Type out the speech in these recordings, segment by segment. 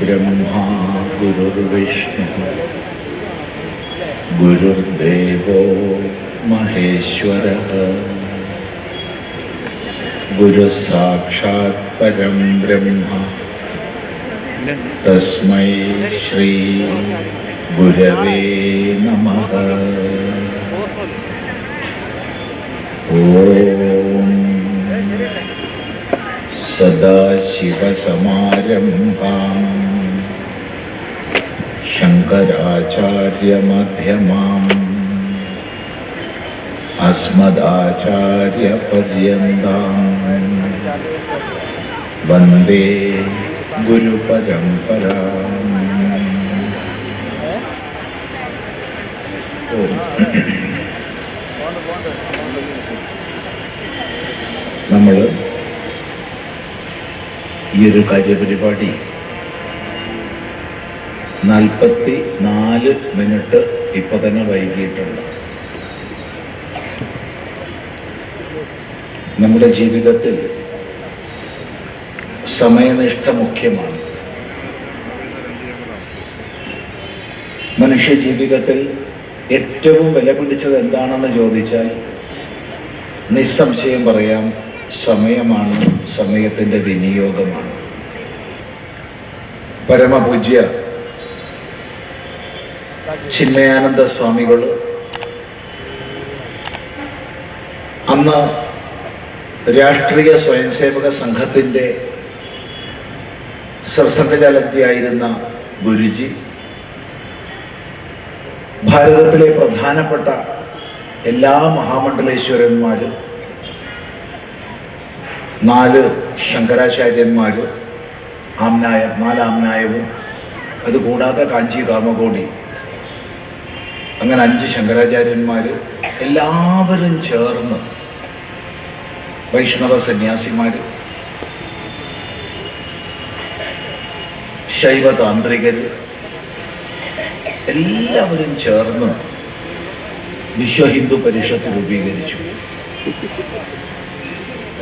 गुरुर्ब्रह्मा गुरुर्विष्णु गुरुर्देवो महेश्वरः गुरुः साक्षात् परं ब्रह्म तस्मै श्री गुरवे नमः। ओम सदाशिवसमारम्भां शङ्कराचार्यमध्यमाम् अस्मदाचार्यपर्यन्तां वन्दे गुरुपरम्पराम्। നമ്മൾ ഈ ഒരു കാര്യപരിപാടി 44 മിനിറ്റ് ഇപ്പം തന്നെ വൈകിയിട്ടുണ്ട്. നമ്മുടെ ജീവിതത്തിൽ സമയനിഷ്ഠ മുഖ്യമാണ്. മനുഷ്യ ജീവിതത്തിൽ ഏറ്റവും വില പിടിച്ചത് എന്താണെന്ന് ചോദിച്ചാൽ നിസ്സംശയം പറയാം, സമയമാണ്, സമയത്തിൻ്റെ വിനിയോഗമാണ്. പരമപൂജ്യ ചിന്മയാനന്ദ സ്വാമികൾ അന്ന് രാഷ്ട്രീയ സ്വയംസേവക സംഘത്തിൻ്റെ സർസംഘചാലകിയായിരുന്ന ഗുരുജി ഭാരതത്തിലെ പ്രധാനപ്പെട്ട എല്ലാ മഹാമണ്ഡലേശ്വരന്മാരും 4 ശങ്കരാചാര്യന്മാരും 4 ആമ്നായവും അതുകൂടാതെ കാഞ്ചി കാമകോടി, അങ്ങനെ 5 ശങ്കരാചാര്യന്മാർ എല്ലാവരും ചേർന്ന്, വൈഷ്ണവ സന്യാസിമാർ, ശൈവ താന്ത്രികർ എല്ലാവരും ചേർന്ന് വിശ്വഹിന്ദു പരിഷത്ത് രൂപീകരിച്ചു.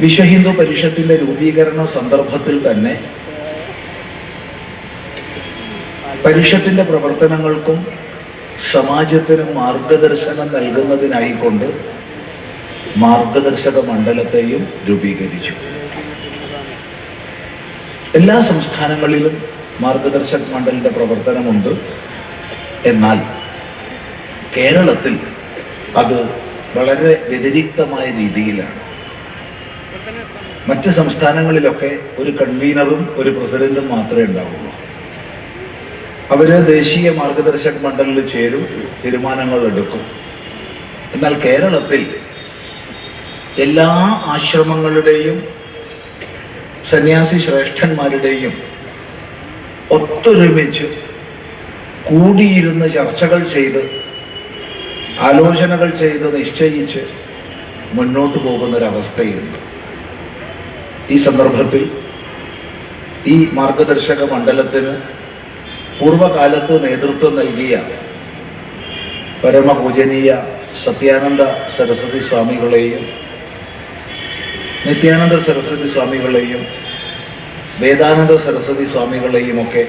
വിശ്വഹിന്ദു പരിഷത്തിന്റെ രൂപീകരണ സന്ദർഭത്തിൽ തന്നെ പരിഷത്തിന്റെ പ്രവർത്തനങ്ങൾക്കും സമാജത്തിനും മാർഗദർശനം നൽകുന്നതിനായിക്കൊണ്ട് മാർഗദർശക മണ്ഡലത്തെയും രൂപീകരിച്ചു. എല്ലാ സംസ്ഥാനങ്ങളിലും മാർഗദർശക മണ്ഡലത്തിന്റെ പ്രവർത്തനമുണ്ട്. എന്നാൽ കേരളത്തിൽ അത് വളരെ വ്യതിരിക്തമായ രീതിയിലാണ്. മറ്റ് സംസ്ഥാനങ്ങളിലൊക്കെ ഒരു കൺവീനറും ഒരു പ്രസിഡന്റും മാത്രമേ ഉണ്ടാവുള്ളൂ. അവര് ദേശീയ മാർഗദർശക മണ്ഡലിൽ ചേരും, തീരുമാനങ്ങൾ എടുക്കും. എന്നാൽ കേരളത്തിൽ എല്ലാ ആശ്രമങ്ങളുടെയും സന്യാസി ശ്രേഷ്ഠന്മാരുടെയും ഒത്തൊരുമിച്ച് കൂടിയിരുന്ന് ചർച്ചകൾ ചെയ്ത് ആലോചനകൾ ചെയ്ത് നിശ്ചയിച്ച് മുന്നോട്ട് പോകുന്നൊരവസ്ഥയുണ്ട്. ഈ സന്ദർഭത്തിൽ ഈ മാർഗദർശക മണ്ഡലത്തിന് പൂർവകാലത്ത് നേതൃത്വം നൽകിയ പരമപൂജനീയ സത്യാനന്ദ സരസ്വതി സ്വാമികളെയും നിത്യാനന്ദ സരസ്വതി സ്വാമികളെയും വേദാനന്ദ സരസ്വതി സ്വാമികളെയും ഒക്കെ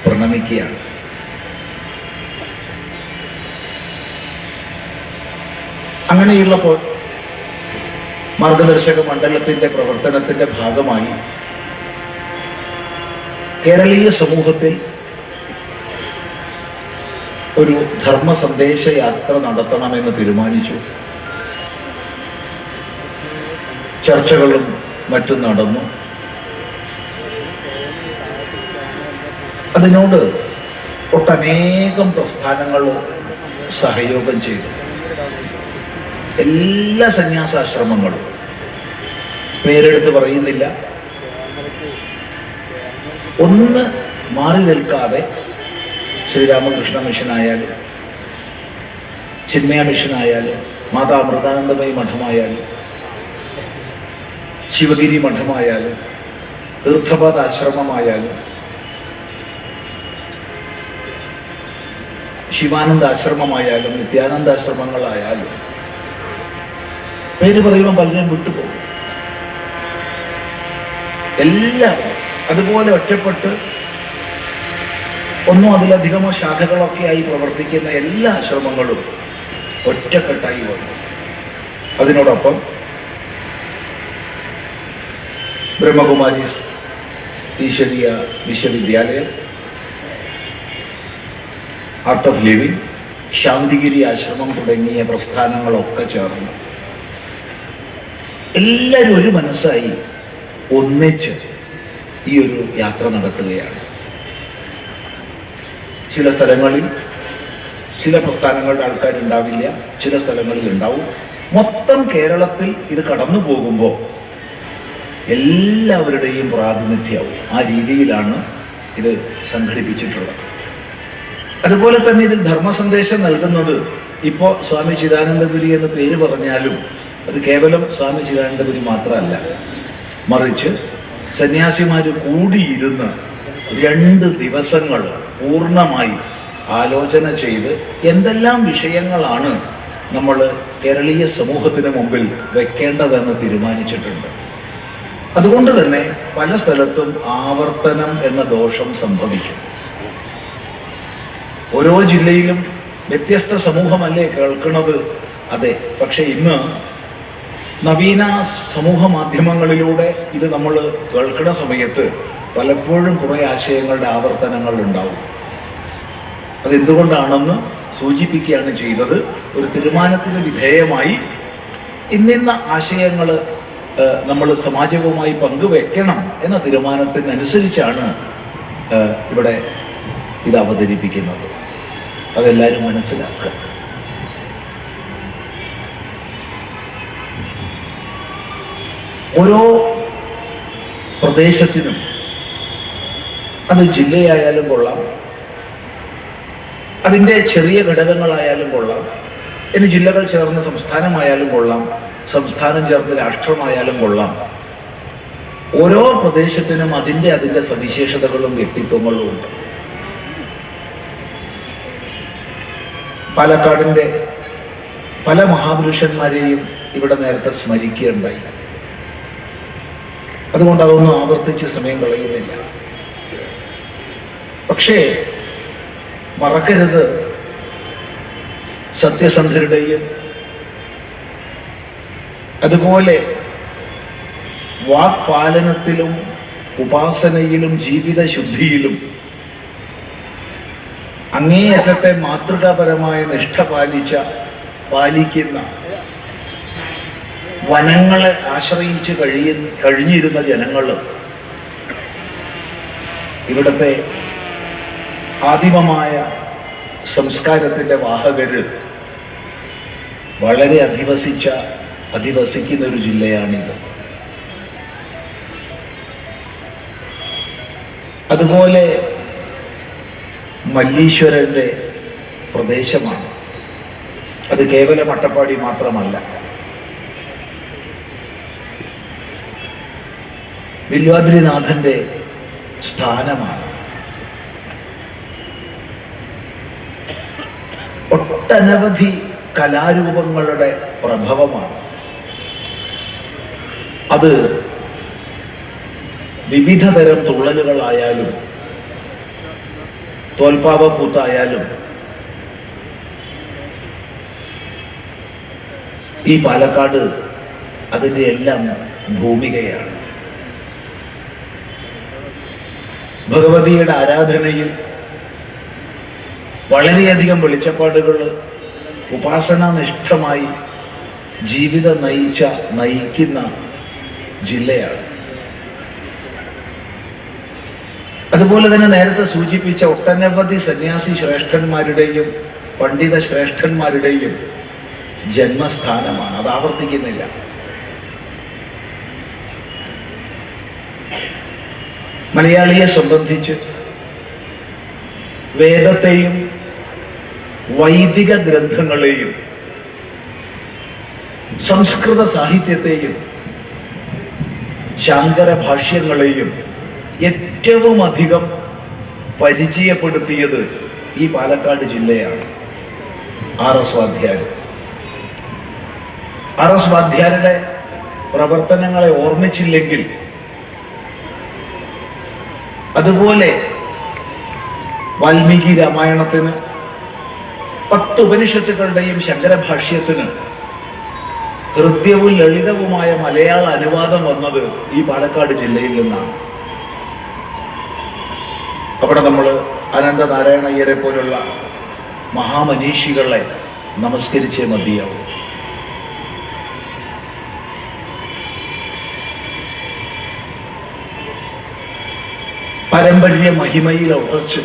പ്രണമിക്കുകയാണ്. അങ്ങനെയുള്ളപ്പോൾ മാർഗദർശക മണ്ഡലത്തിൻ്റെ പ്രവർത്തനത്തിൻ്റെ ഭാഗമായി കേരളീയ സമൂഹത്തിൽ ഒരു ധർമ്മ സന്ദേശ യാത്ര നടത്തണമെന്ന് തീരുമാനിച്ചു. ചർച്ചകളും മറ്റും നടന്നു. അതിനോട് ഒട്ടനേകം പ്രസ്ഥാനങ്ങൾ സഹയോഗം ചെയ്തു. എല്ലാ സന്യാസാശ്രമങ്ങളും, പേരെടുത്ത് പറയുന്നില്ല, ഒന്ന് മാറി നിൽക്കാതെ ശ്രീരാമകൃഷ്ണ മിഷനായാലും ചിന്മയ മിഷനായാലും മാതാ അമൃതാനന്ദമയി മഠമായാലും ശിവഗിരി മഠമായാലും തീർത്ഥപാദ ആശ്രമമായാലും ശിവാനന്ദ ആശ്രമമായാലും നിത്യാനന്ദ ആശ്രമങ്ങളായാലും, പേര് പറയുമ്പോൾ പലരും വിട്ടുപോകും. എല്ലാവരും അതുപോലെ ഒറ്റപ്പെട്ട് ഒന്നോ അതിലധികമോ ശാഖകളൊക്കെയായി പ്രവർത്തിക്കുന്ന എല്ലാ ആശ്രമങ്ങളും ഒറ്റക്കെട്ടായി വന്നു. അതിനോടൊപ്പം ബ്രഹ്മകുമാരീസ് ഈശ്വരീയ വിശ്വവിദ്യാലയം, ആർട്ട് ഓഫ് ലിവിംഗ്, ശാന്തിഗിരി ആശ്രമം തുടങ്ങിയ പ്രസ്ഥാനങ്ങളൊക്കെ ചേർന്നു എല്ലാവരും ഒരു മനസ്സായി ഒന്നിച്ച് ഈ ഒരു യാത്ര നടത്തുകയാണ്. ചില സ്ഥലങ്ങളിൽ ചില പ്രസ്ഥാനങ്ങളുടെ ആൾക്കാരുണ്ടാവില്ല, ചില സ്ഥലങ്ങളിൽ ഉണ്ടാവും. മൊത്തം കേരളത്തിൽ ഇത് കടന്നു പോകുമ്പോൾ എല്ലാവരുടെയും പ്രാതിനിധ്യവും ആ രീതിയിലാണ് ഇത് സംഘടിപ്പിച്ചിട്ടുള്ളത്. അതുപോലെ തന്നെ ഇതിൽ ധർമ്മസന്ദേശം നൽകുന്നത് ഇപ്പോൾ സ്വാമി ചിദാനന്ദപുരി എന്ന് പേര് പറഞ്ഞാലും അത് കേവലം സ്വാമി ചിദാനന്ദപുരി മാത്രമല്ല, മറിച്ച് സന്യാസിമാർ കൂടിയിരുന്ന് 2 ദിവസങ്ങൾ പൂർണ്ണമായി ആലോചന ചെയ്ത് എന്തെല്ലാം വിഷയങ്ങളാണ് നമ്മൾ കേരളീയ സമൂഹത്തിന് മുമ്പിൽ വെക്കേണ്ടതെന്ന് തീരുമാനിച്ചിട്ടുണ്ട്. അതുകൊണ്ട് തന്നെ പല സ്ഥലത്തും ആവർത്തനം എന്ന ദോഷം സംഭവിക്കും. ഓരോ ജില്ലയിലും വ്യത്യസ്ത സമൂഹമല്ലേ കേൾക്കുന്നത്? അതെ. പക്ഷെ ഇന്ന് നവീന സമൂഹ മാധ്യമങ്ങളിലൂടെ ഇത് നമ്മൾ കേൾക്കുന്ന സമയത്ത് പലപ്പോഴും കുറേ ആശയങ്ങളുടെ ആവർത്തനങ്ങൾ ഉണ്ടാവും. അതെന്തുകൊണ്ടാണെന്ന് സൂചിപ്പിക്കുകയാണ് ചെയ്തത്. ഒരു തീരുമാനത്തിന് വിധേയമായി ഇന്നിന്ന ആശയങ്ങൾ നമ്മൾ സമാജവുമായി പങ്കുവെക്കണം എന്ന തീരുമാനത്തിനനുസരിച്ചാണ് ഇവിടെ ഇത് അവതരിപ്പിക്കുന്നത്. അതെല്ലാവരും മനസ്സിലാക്കുക. ഓരോ പ്രദേശത്തിനും, അത് ജില്ലയായാലും കൊള്ളാം, അതിൻ്റെ ചെറിയ ഘടകങ്ങളായാലും കൊള്ളാം, ഇനി ജില്ലകൾ ചേർന്ന് സംസ്ഥാനമായാലും കൊള്ളാം, സംസ്ഥാനം ചേർന്ന് രാഷ്ട്രമായാലും കൊള്ളാം, ഓരോ പ്രദേശത്തിനും അതിൻ്റെ സവിശേഷതകളും വ്യക്തിത്വങ്ങളും ഉണ്ട്. പാലക്കാടിൻ്റെ പല മഹാപുരുഷന്മാരെയും ഇവിടെ നേരത്തെ സ്മരിക്കുകയുണ്ടായി. അതുകൊണ്ട് അതൊന്നും ആവർത്തിച്ച് സമയം കളയുന്നില്ല. പക്ഷേ മറക്കരുത്, സത്യസന്ധരുടെയും അതുപോലെ വാക്പാലനത്തിലും ഉപാസനയിലും ജീവിതശുദ്ധിയിലും അങ്ങേയറ്റത്തെ മാതൃകാപരമായ നിഷ്ഠ പാലിക്കുന്ന വനങ്ങളെ ആശ്രയിച്ച് കഴിഞ്ഞിരുന്ന ജനങ്ങൾ ഇവിടുത്തെ ആദിമമായ സംസ്കാരത്തിൻ്റെ വാഹകര് വളരെ അധിവസിക്കുന്ന ഒരു ജില്ലയാണിത്. അതുപോലെ മല്ലീശ്വരൻ്റെ പ്രദേശമാണ്. അത് കേവലം അട്ടപ്പാടി മാത്രമല്ല, വില്വാദ്രിനാഥൻ്റെ സ്ഥാനമാണ്. ഒട്ടനവധി കലാരൂപങ്ങളുടെ പ്രഭവമാണ്. അത് വിവിധ തരം തുള്ളലുകളായാലും തോൽപ്പാവക്കൂത്തായാലും ഈ പാലക്കാട് അതിൻ്റെ എല്ലാം ഭൂമികയാണ്. ഭഗവതിയുടെ ആരാധനയിൽ വളരെയധികം വെളിച്ചപ്പാടുകൾ ഉപാസനാനിഷ്ഠമായി ജീവിതം നയിക്കുന്ന ജില്ലയാണ്. അതുപോലെ തന്നെ നേരത്തെ സൂചിപ്പിച്ച ഒട്ടനവധി സന്യാസി ശ്രേഷ്ഠന്മാരുടെയും പണ്ഡിത ശ്രേഷ്ഠന്മാരുടെയും ജന്മസ്ഥാനമാണ്. അത് ആവർത്തിക്കുന്നില്ല. മലയാളിയെ സംബന്ധിച്ച് വേദത്തെയും വൈദിക ഗ്രന്ഥങ്ങളെയും സംസ്കൃത സാഹിത്യത്തെയും ശാങ്കര ഭാഷ്യങ്ങളെയും ഏറ്റവും അധികം പരിചയപ്പെടുത്തിയത് ഈ പാലക്കാട് ജില്ലയാണ്. ആർ.എസ്. വാദ്യാരുടെ പ്രവർത്തനങ്ങളെ ഓർമ്മിച്ചില്ലെങ്കിൽ, അതുപോലെ വാൽമീകി രാമായണത്തിന്, 10 ഉപനിഷത്തുകളുടെയും ശങ്കരഭാഷ്യത്തിന് ഹൃദ്യവും ലളിതവുമായ മലയാള അനുവാദം വന്നത് ഈ പാലക്കാട് ജില്ലയിൽ നിന്നാണ്. അവിടെ നമ്മൾ അനന്തനാരായണയ്യരെ പോലുള്ള മഹാമനീഷികളെ നമസ്കരിച്ചേ മതിയാവും. പാരമ്പര്യ മഹിമയിൽ ഉറച്ച്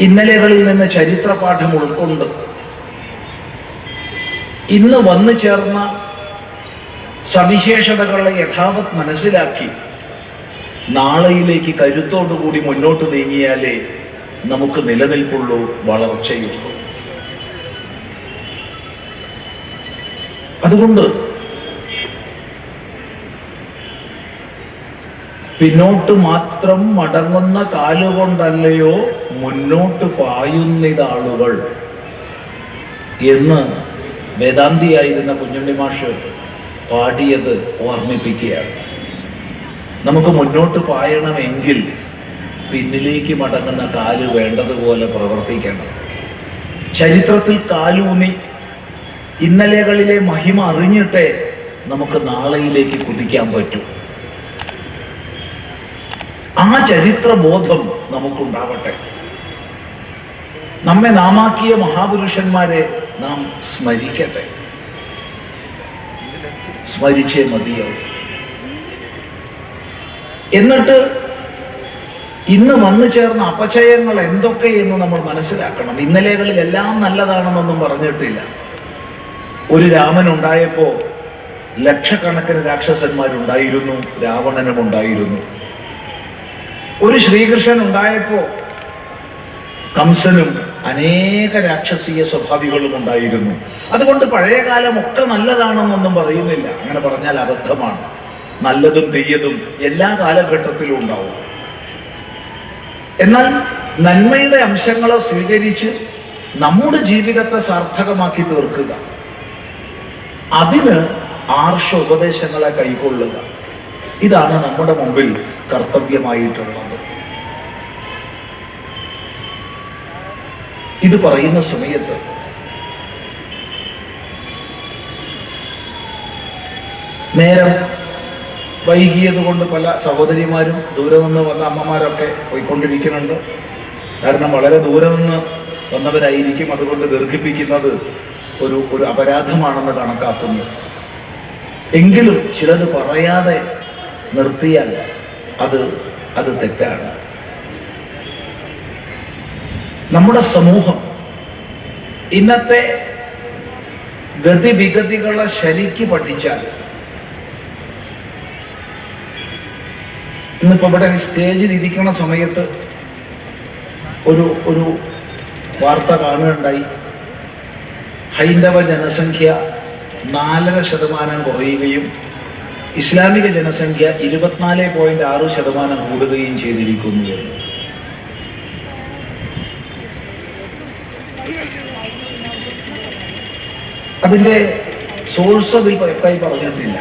ഇന്നലെകളിൽ നിന്ന് ചരിത്രപാഠം ഉൾക്കൊണ്ട് ഇന്ന് വന്നു ചേർന്ന സവിശേഷതകളെ യഥാവത് മനസ്സിലാക്കി നാളെയിലേക്ക് കരുത്തോടുകൂടി മുന്നോട്ട് നീങ്ങിയാലേ നമുക്ക് നിലനിൽപ്പുള്ളൂ, വളർച്ചയുള്ളൂ. അതുകൊണ്ട് പിന്നോട്ട് മാത്രം മടങ്ങുന്ന കാലുകൊണ്ടല്ലയോ മുന്നോട്ട് പായുന്നിതാളുകൾ എന്ന് വേദാന്തിയായിരുന്ന കുഞ്ഞുണ്ണി മാഷ് പാടിയത് ഓർമ്മിപ്പിക്കുകയാണ്. നമുക്ക് മുന്നോട്ട് പായണമെങ്കിൽ പിന്നിലേക്ക് മടങ്ങുന്ന കാല് വേണ്ടതുപോലെ പ്രവർത്തിക്കണം. ചരിത്രത്തിൽ കാലൂന്നി ഇന്നലെകളിലെ മഹിമ അറിഞ്ഞിട്ടേ നമുക്ക് നാളെയിലേക്ക് കുതിക്കാൻ പറ്റൂ. ആ ചരിത്രബോധം നമുക്കുണ്ടാവട്ടെ. നമ്മെ നാമാക്കിയ മഹാപുരുഷന്മാരെ നാം സ്മരിക്കട്ടെ. സ്മരിച്ചേ മതിയാവും. എന്നിട്ട് ഇന്ന് വന്നു ചേർന്ന അപചയങ്ങൾ എന്തൊക്കെയെന്ന് നമ്മൾ മനസ്സിലാക്കണം. ഇന്നലെകളിൽ എല്ലാം നല്ലതാണെന്നൊന്നും പറഞ്ഞിട്ടില്ല. ഒരു രാമൻ ഉണ്ടായപ്പോൾ ലക്ഷക്കണക്കിന് രാക്ഷസന്മാരുണ്ടായിരുന്നു, രാവണനും ഉണ്ടായിരുന്നു. ഒരു ശ്രീകൃഷ്ണൻ ഉണ്ടായപ്പോൾ കംസനും അനേക രാക്ഷസീയ സ്വഭാവികളും ഉണ്ടായിരുന്നു. അതുകൊണ്ട് പഴയകാലമൊക്കെ നല്ലതാണെന്നൊന്നും പറയുന്നില്ല. അങ്ങനെ പറഞ്ഞാൽ അബദ്ധമാണ്. നല്ലതും തീയതും എല്ലാ കാലഘട്ടത്തിലും ഉണ്ടാവും. എന്നാൽ നന്മയുടെ അംശങ്ങളെ സ്വീകരിച്ച് നമ്മുടെ ജീവിതത്തെ സാർത്ഥകമാക്കി തീർക്കുക, അതിന് ആർഷ ഉപദേശങ്ങളെ കൈക്കൊള്ളുക, ഇതാണ് നമ്മുടെ മുമ്പിൽ കർത്തവ്യമായിട്ടുള്ളത്. ഇത് പറയുന്ന സമയത്ത് നേരം വൈകിയത് കൊണ്ട് പല സഹോദരിമാരും ദൂരെ നിന്ന് വന്ന അമ്മമാരൊക്കെ പോയിക്കൊണ്ടിരിക്കുന്നുണ്ട്. കാരണം വളരെ ദൂരെ നിന്ന് വന്നവരായിരിക്കും. അതുകൊണ്ട് ദീർഘിപ്പിക്കുന്നത് ഒരു അപരാധമാണെന്ന് കണക്കാക്കുന്നു. എങ്കിലും ചിലത് പറയാതെ നിർത്തിയാൽ അത് തെറ്റാണ്. നമ്മുടെ സമൂഹം ഇന്നത്തെ ഗതിവിഗതികളെ ശരിക്ക് പഠിച്ചാൽ, ഇന്നിപ്പോൾ ഇവിടെ സ്റ്റേജിൽ ഇരിക്കുന്ന സമയത്ത് ഒരു വാർത്ത കാണുകയുണ്ടായി. ഹൈന്ദവ ജനസംഖ്യ 4% കുറയുകയും ഇസ്ലാമിക ജനസംഖ്യ 24.6% കൂടുകയും ചെയ്തിരിക്കുന്നു എന്ന്. അതിൻ്റെ സോഴ്സ് അതിൽ വ്യക്തമായി പറഞ്ഞിട്ടില്ല.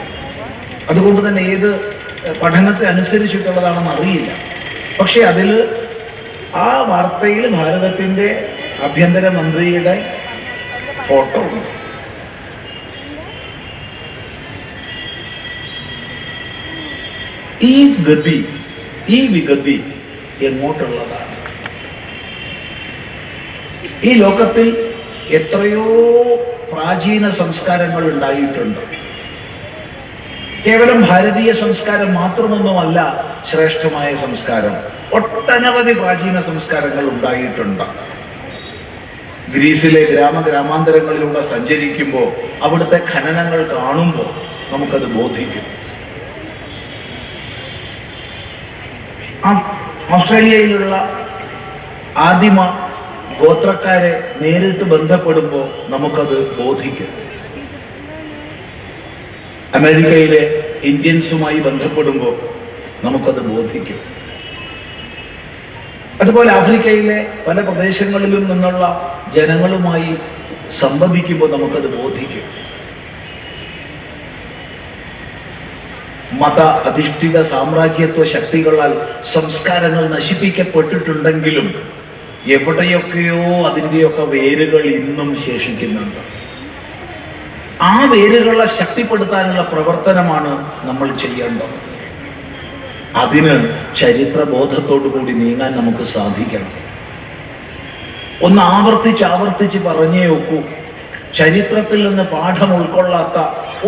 അതുകൊണ്ട് തന്നെ ഏത് പഠനത്തെ അനുസരിച്ചിട്ടുള്ളതാണെന്ന് അറിയില്ല. പക്ഷെ അതിൽ ആ വാർത്തയിൽ ഭാരതത്തിൻ്റെ ആഭ്യന്തരമന്ത്രിയുടെ ഫോട്ടോ ഉണ്ട്. ഈ വിഗതി എങ്ങോട്ടുള്ളതാണ്? ഈ ലോകത്തിൽ എത്രയോ പ്രാചീന സംസ്കാരങ്ങൾ ഉണ്ടായിട്ടുണ്ട്. കേവലം ഭാരതീയ സംസ്കാരം മാത്രമൊന്നുമല്ല ശ്രേഷ്ഠമായ സംസ്കാരം. ഒട്ടനവധി പ്രാചീന സംസ്കാരങ്ങൾ ഉണ്ടായിട്ടുണ്ട്. ഗ്രീസിലെ ഗ്രാമാന്തരങ്ങളിലൂടെ സഞ്ചരിക്കുമ്പോൾ അവിടുത്തെ ഖനനങ്ങൾ കാണുമ്പോൾ നമുക്കത് ബോധിക്കും. ഓസ്ട്രേലിയയിലുള്ള ആദിമ ഗോത്രക്കാരെ നേരിട്ട് ബന്ധപ്പെടുമ്പോൾ നമുക്കത് ബോധിക്കും. അമേരിക്കയിലെ ഇന്ത്യൻസുമായി ബന്ധപ്പെടുമ്പോൾ നമുക്കത് ബോധിക്കും. അതുപോലെ ആഫ്രിക്കയിലെ പല പ്രദേശങ്ങളിലും നിന്നുള്ള ജനങ്ങളുമായി സംവദിക്കുമ്പോൾ നമുക്കത് ബോധിക്കും. മത അധിഷ്ഠിത സാമ്രാജ്യത്വ ശക്തികളാൽ സംസ്കാരങ്ങൾ നശിപ്പിക്കപ്പെട്ടിട്ടുണ്ടെങ്കിലും എവിടെയൊക്കെയോ അതിൻ്റെയൊക്കെ വേരുകൾ ഇന്നും ശേഷിക്കുന്നുണ്ട്. ആ വേരുകളെ ശക്തിപ്പെടുത്താനുള്ള പ്രവർത്തനമാണ് നമ്മൾ ചെയ്യേണ്ടത്. അതിന് ചരിത്രബോധത്തോടു കൂടി നീങ്ങാൻ നമുക്ക് സാധിക്കണം. ഒന്ന് ആവർത്തിച്ച് പറഞ്ഞേ ഒക്കൂ, ചരിത്രത്തിൽ നിന്ന് പാഠം ഉൾക്കൊള്ളാത്ത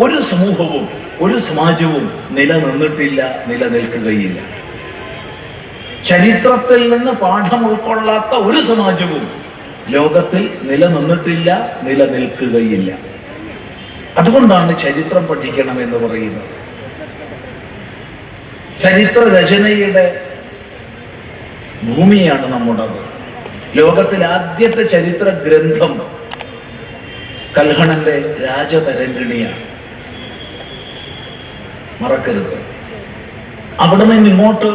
ഒരു സമൂഹവും ഒരു സമാജവും നിലനിന്നിട്ടില്ല, നിലനിൽക്കുകയില്ല. ചരിത്രത്തിൽ നിന്ന് പാഠം ഉൾക്കൊള്ളാത്ത ഒരു സമാജവും ലോകത്തിൽ നിലനിന്നിട്ടില്ല, നിലനിൽക്കുകയില്ല. അതുകൊണ്ടാണ് ചരിത്രം പഠിക്കണം എന്ന് പറയുന്നത്. ചരിത്ര രചനയുടെ ഭൂമിയാണ് നമ്മുടേത്. ലോകത്തിലെ ആദ്യത്തെ ചരിത്ര ഗ്രന്ഥം കൽഹണന്റെ രാജതരംഗിണിയാണ്, മറക്കരുത്. അവിടെ നിന്ന് ഇങ്ങോട്ട്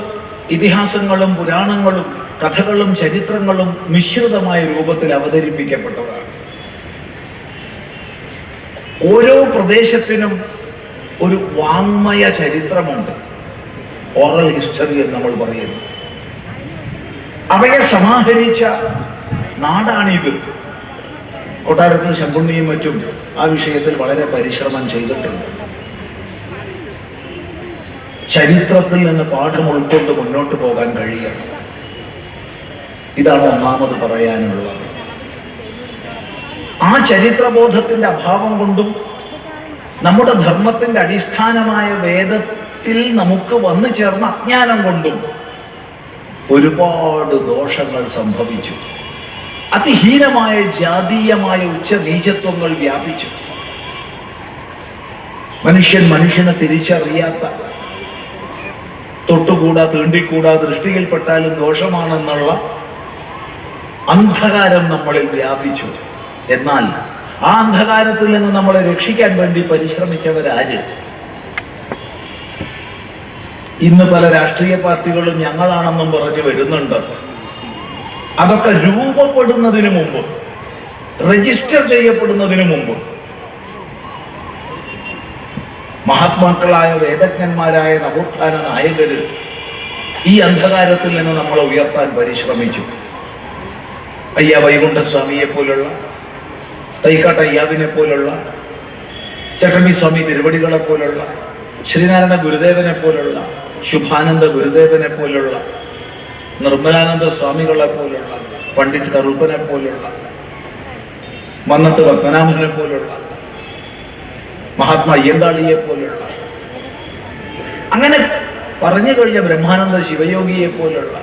ഇതിഹാസങ്ങളും പുരാണങ്ങളും കഥകളും ചരിത്രങ്ങളും മിശ്രിതമായ രൂപത്തിൽ അവതരിപ്പിക്കപ്പെട്ടതാണ്. ഓരോ പ്രദേശത്തിനും ഒരു വാങ്മയ ചരിത്രമുണ്ട്, ഓറൽ ഹിസ്റ്ററി എന്ന് നമ്മൾ പറയുന്നു. അവയെ സമാഹരിച്ച നാടാണിത്. കൊട്ടാരത്തിൽ ശങ്കുണ്ണിയും മറ്റും ആ വിഷയത്തിൽ വളരെ പരിശ്രമം ചെയ്തിട്ടുണ്ട്. ചരിത്രത്തിൽ നിന്ന് പാഠം ഉൾക്കൊണ്ട് മുന്നോട്ട് പോകാൻ കഴിയണം. ഇതാണ് ഒന്നാമത് പറയാനുള്ളത്. ആ ചരിത്രബോധത്തിന്റെ അഭാവം കൊണ്ടും നമ്മുടെ ധർമ്മത്തിന്റെ അടിസ്ഥാനമായ വേദത്തിൽ നമുക്ക് വന്നു ചേർന്ന അജ്ഞാനം കൊണ്ടും ഒരുപാട് ദോഷങ്ങൾ സംഭവിച്ചു. അതിഹീനമായ ജാതീയമായ ഉച്ചനീചത്വങ്ങൾ വ്യാപിച്ചു. മനുഷ്യനെ തിരിച്ചറിയാത്ത, തൊട്ടുകൂടാ തീണ്ടിക്കൂടാ, ദൃഷ്ടിയിൽപ്പെട്ടാലും ദോഷമാണെന്നുള്ള അന്ധകാരം നമ്മളിൽ വ്യാപിച്ചു. എന്നാൽ ആ അന്ധകാരത്തിൽ നിന്ന് നമ്മളെ രക്ഷിക്കാൻ വേണ്ടി പരിശ്രമിച്ചവരാര്? ഇന്ന് പല രാഷ്ട്രീയ പാർട്ടികളും ഞങ്ങളാണെന്നും പറഞ്ഞു വരുന്നുണ്ട്. അതൊക്കെ രൂപപ്പെടുന്നതിന് മുമ്പ്, രജിസ്റ്റർ ചെയ്യപ്പെടുന്നതിന് മുമ്പ് മഹാത്മാക്കളായ വേദജ്ഞന്മാരായ നവോത്ഥാന നായകര് ഈ അന്ധകാരത്തിൽ നിന്ന് നമ്മളെ ഉയർത്താൻ പരിശ്രമിച്ചു. അയ്യ വൈകുണ്ഠസ്വാമിയെ പോലുള്ള, തൈക്കാട്ട് അയ്യാവിനെ പോലുള്ള, ചട്ടമ്പി സ്വാമി തിരുവടികളെ പോലുള്ള, ശ്രീനാരായണ ഗുരുദേവനെ പോലുള്ള, ശുഭാനന്ദ ഗുരുദേവനെ പോലുള്ള, നിർമ്മലാനന്ദ സ്വാമികളെ പോലുള്ള, പണ്ഡിറ്റ് കറുപ്പനെ പോലുള്ള, മന്നത്ത് പത്മനാഭനെ പോലുള്ള, മഹാത്മാ അയ്യങ്കാളിയെ പോലുള്ള, അങ്ങനെ പറഞ്ഞു കഴിഞ്ഞ ബ്രഹ്മാനന്ദ ശിവയോഗിയെ പോലുള്ള,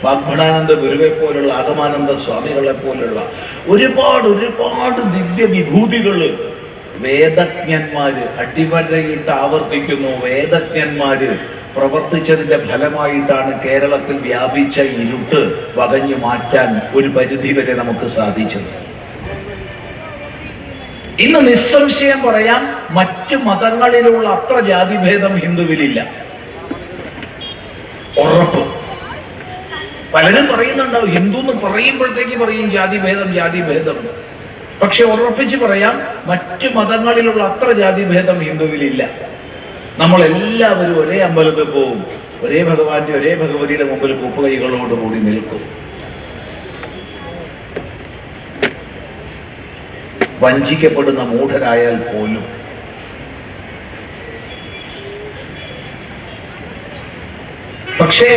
വാഗ്ഭടാനന്ദ ഗുരുവെ പോലുള്ള, ആഗമാനന്ദ സ്വാമികളെ പോലുള്ള ഒരുപാട് ദിവ്യ വിഭൂതികള് വേദജ്ഞന്മാര്, അടിവരയിട്ട് ആവർത്തിക്കുന്നു, വേദജ്ഞന്മാര് പ്രവർത്തിച്ചതിന്റെ ഫലമായിട്ടാണ് കേരളത്തിൽ വ്യാപിച്ച ഇരുട്ട് വകഞ്ഞു മാറ്റാൻ ഒരു പരിധിവരെ നമുക്ക് സാധിച്ചത്. ഇന്ന് നിസ്സംശയം പറയാം, മറ്റു മതങ്ങളിലുള്ള അത്ര ജാതിഭേദം ഹിന്ദുവിലില്ല. ഉറപ്പ്. പലരും പറയുന്നുണ്ടാവും, ഹിന്ദു എന്ന് പറയുമ്പോഴത്തേക്ക് പറയും ജാതിഭേദം. പക്ഷെ ഉറപ്പിച്ച് പറയാം, മറ്റു മതങ്ങളിലുള്ള അത്ര ജാതിഭേദം ഹിന്ദുവിലില്ല. നമ്മളെല്ലാവരും ഒരേ അമ്പലത്തിൽ പോവും, ഒരേ ഭഗവാന്റെ ഒരേ ഭഗവതിയുടെ മുമ്പിൽ കൂപ്പുകൈകളോടുകൂടി നിൽക്കും. വഞ്ചിക്കപ്പെടുന്ന മൂഢരായാൽ പോലും. പക്ഷേ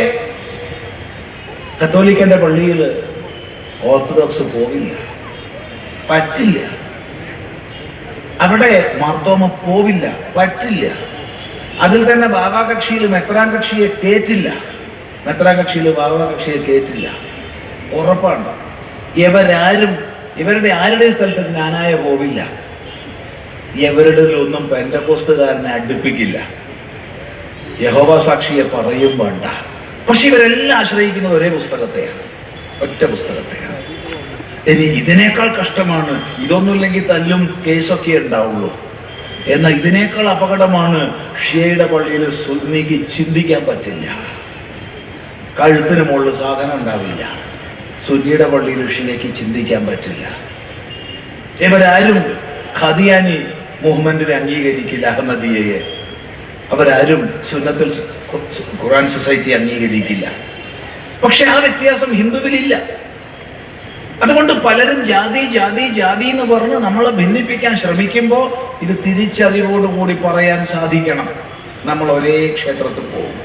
കത്തോലിക്കന്റെ പള്ളിയിൽ ഓർത്തഡോക്സ് പോവില്ല, പറ്റില്ല. അവിടെ മാർത്തോമ പോവില്ല, പറ്റില്ല. അതിൽ തന്നെ ഭാവാകക്ഷിയിൽ മെത്രാൻ കക്ഷിയെ കേറ്റില്ല, ഉറപ്പാണ്. ഇവരുടെ ആരുടെയും സ്ഥലത്ത് ജ്ഞാനായ പോവില്ല. ഇവരുടെ ഒന്നും പെന്തക്കോസ്തുകാരനെ അടുപ്പിക്കില്ല. യഹോവ സാക്ഷിയെ പറയും വേണ്ട. പക്ഷെ ഇവരെല്ലാം ആശ്രയിക്കുന്നത് ഒരേ പുസ്തകത്തെയാണ്, ഒറ്റ പുസ്തകത്തെയാണ്. ഇനി ഇതിനേക്കാൾ കഷ്ടമാണ്, ഇതൊന്നുമില്ലെങ്കിൽ തല്ലും കേസൊക്കെ ഉണ്ടാവുള്ളൂ. എന്നാൽ ഇതിനേക്കാൾ അപകടമാണ് ഷിയയുടെ പള്ളിയിൽ സുന്നിക്ക് ചിന്തിക്കാൻ പറ്റില്ല, കഴുത്തിന് മുകളിൽ സാധനം ഉണ്ടാവില്ല. സുന്നിയുടെ പള്ളിയിൽ ഷിയയ്ക്ക് ചിന്തിക്കാൻ പറ്റില്ല. ഇവരാരും ഖദിയാനി മുഹമ്മദിനെ അംഗീകരിക്കില്ല, അഹമ്മദിയയെ. അവരാരും സുന്നത്തുൽ ഖുർആൻ സൊസൈറ്റി അംഗീകരിക്കില്ല. പക്ഷെ ആ വ്യത്യാസം ഹിന്ദുവിലില്ല. അതുകൊണ്ട് പലരും ജാതി ജാതി ജാതി എന്ന് പറഞ്ഞ് നമ്മളെ ഭിന്നിപ്പിക്കാൻ ശ്രമിക്കുമ്പോൾ ഇത് തിരിച്ചറിവോടുകൂടി പറയാൻ സാധിക്കണം. നമ്മൾ ഒരേ ക്ഷേത്രത്തിൽ പോകും,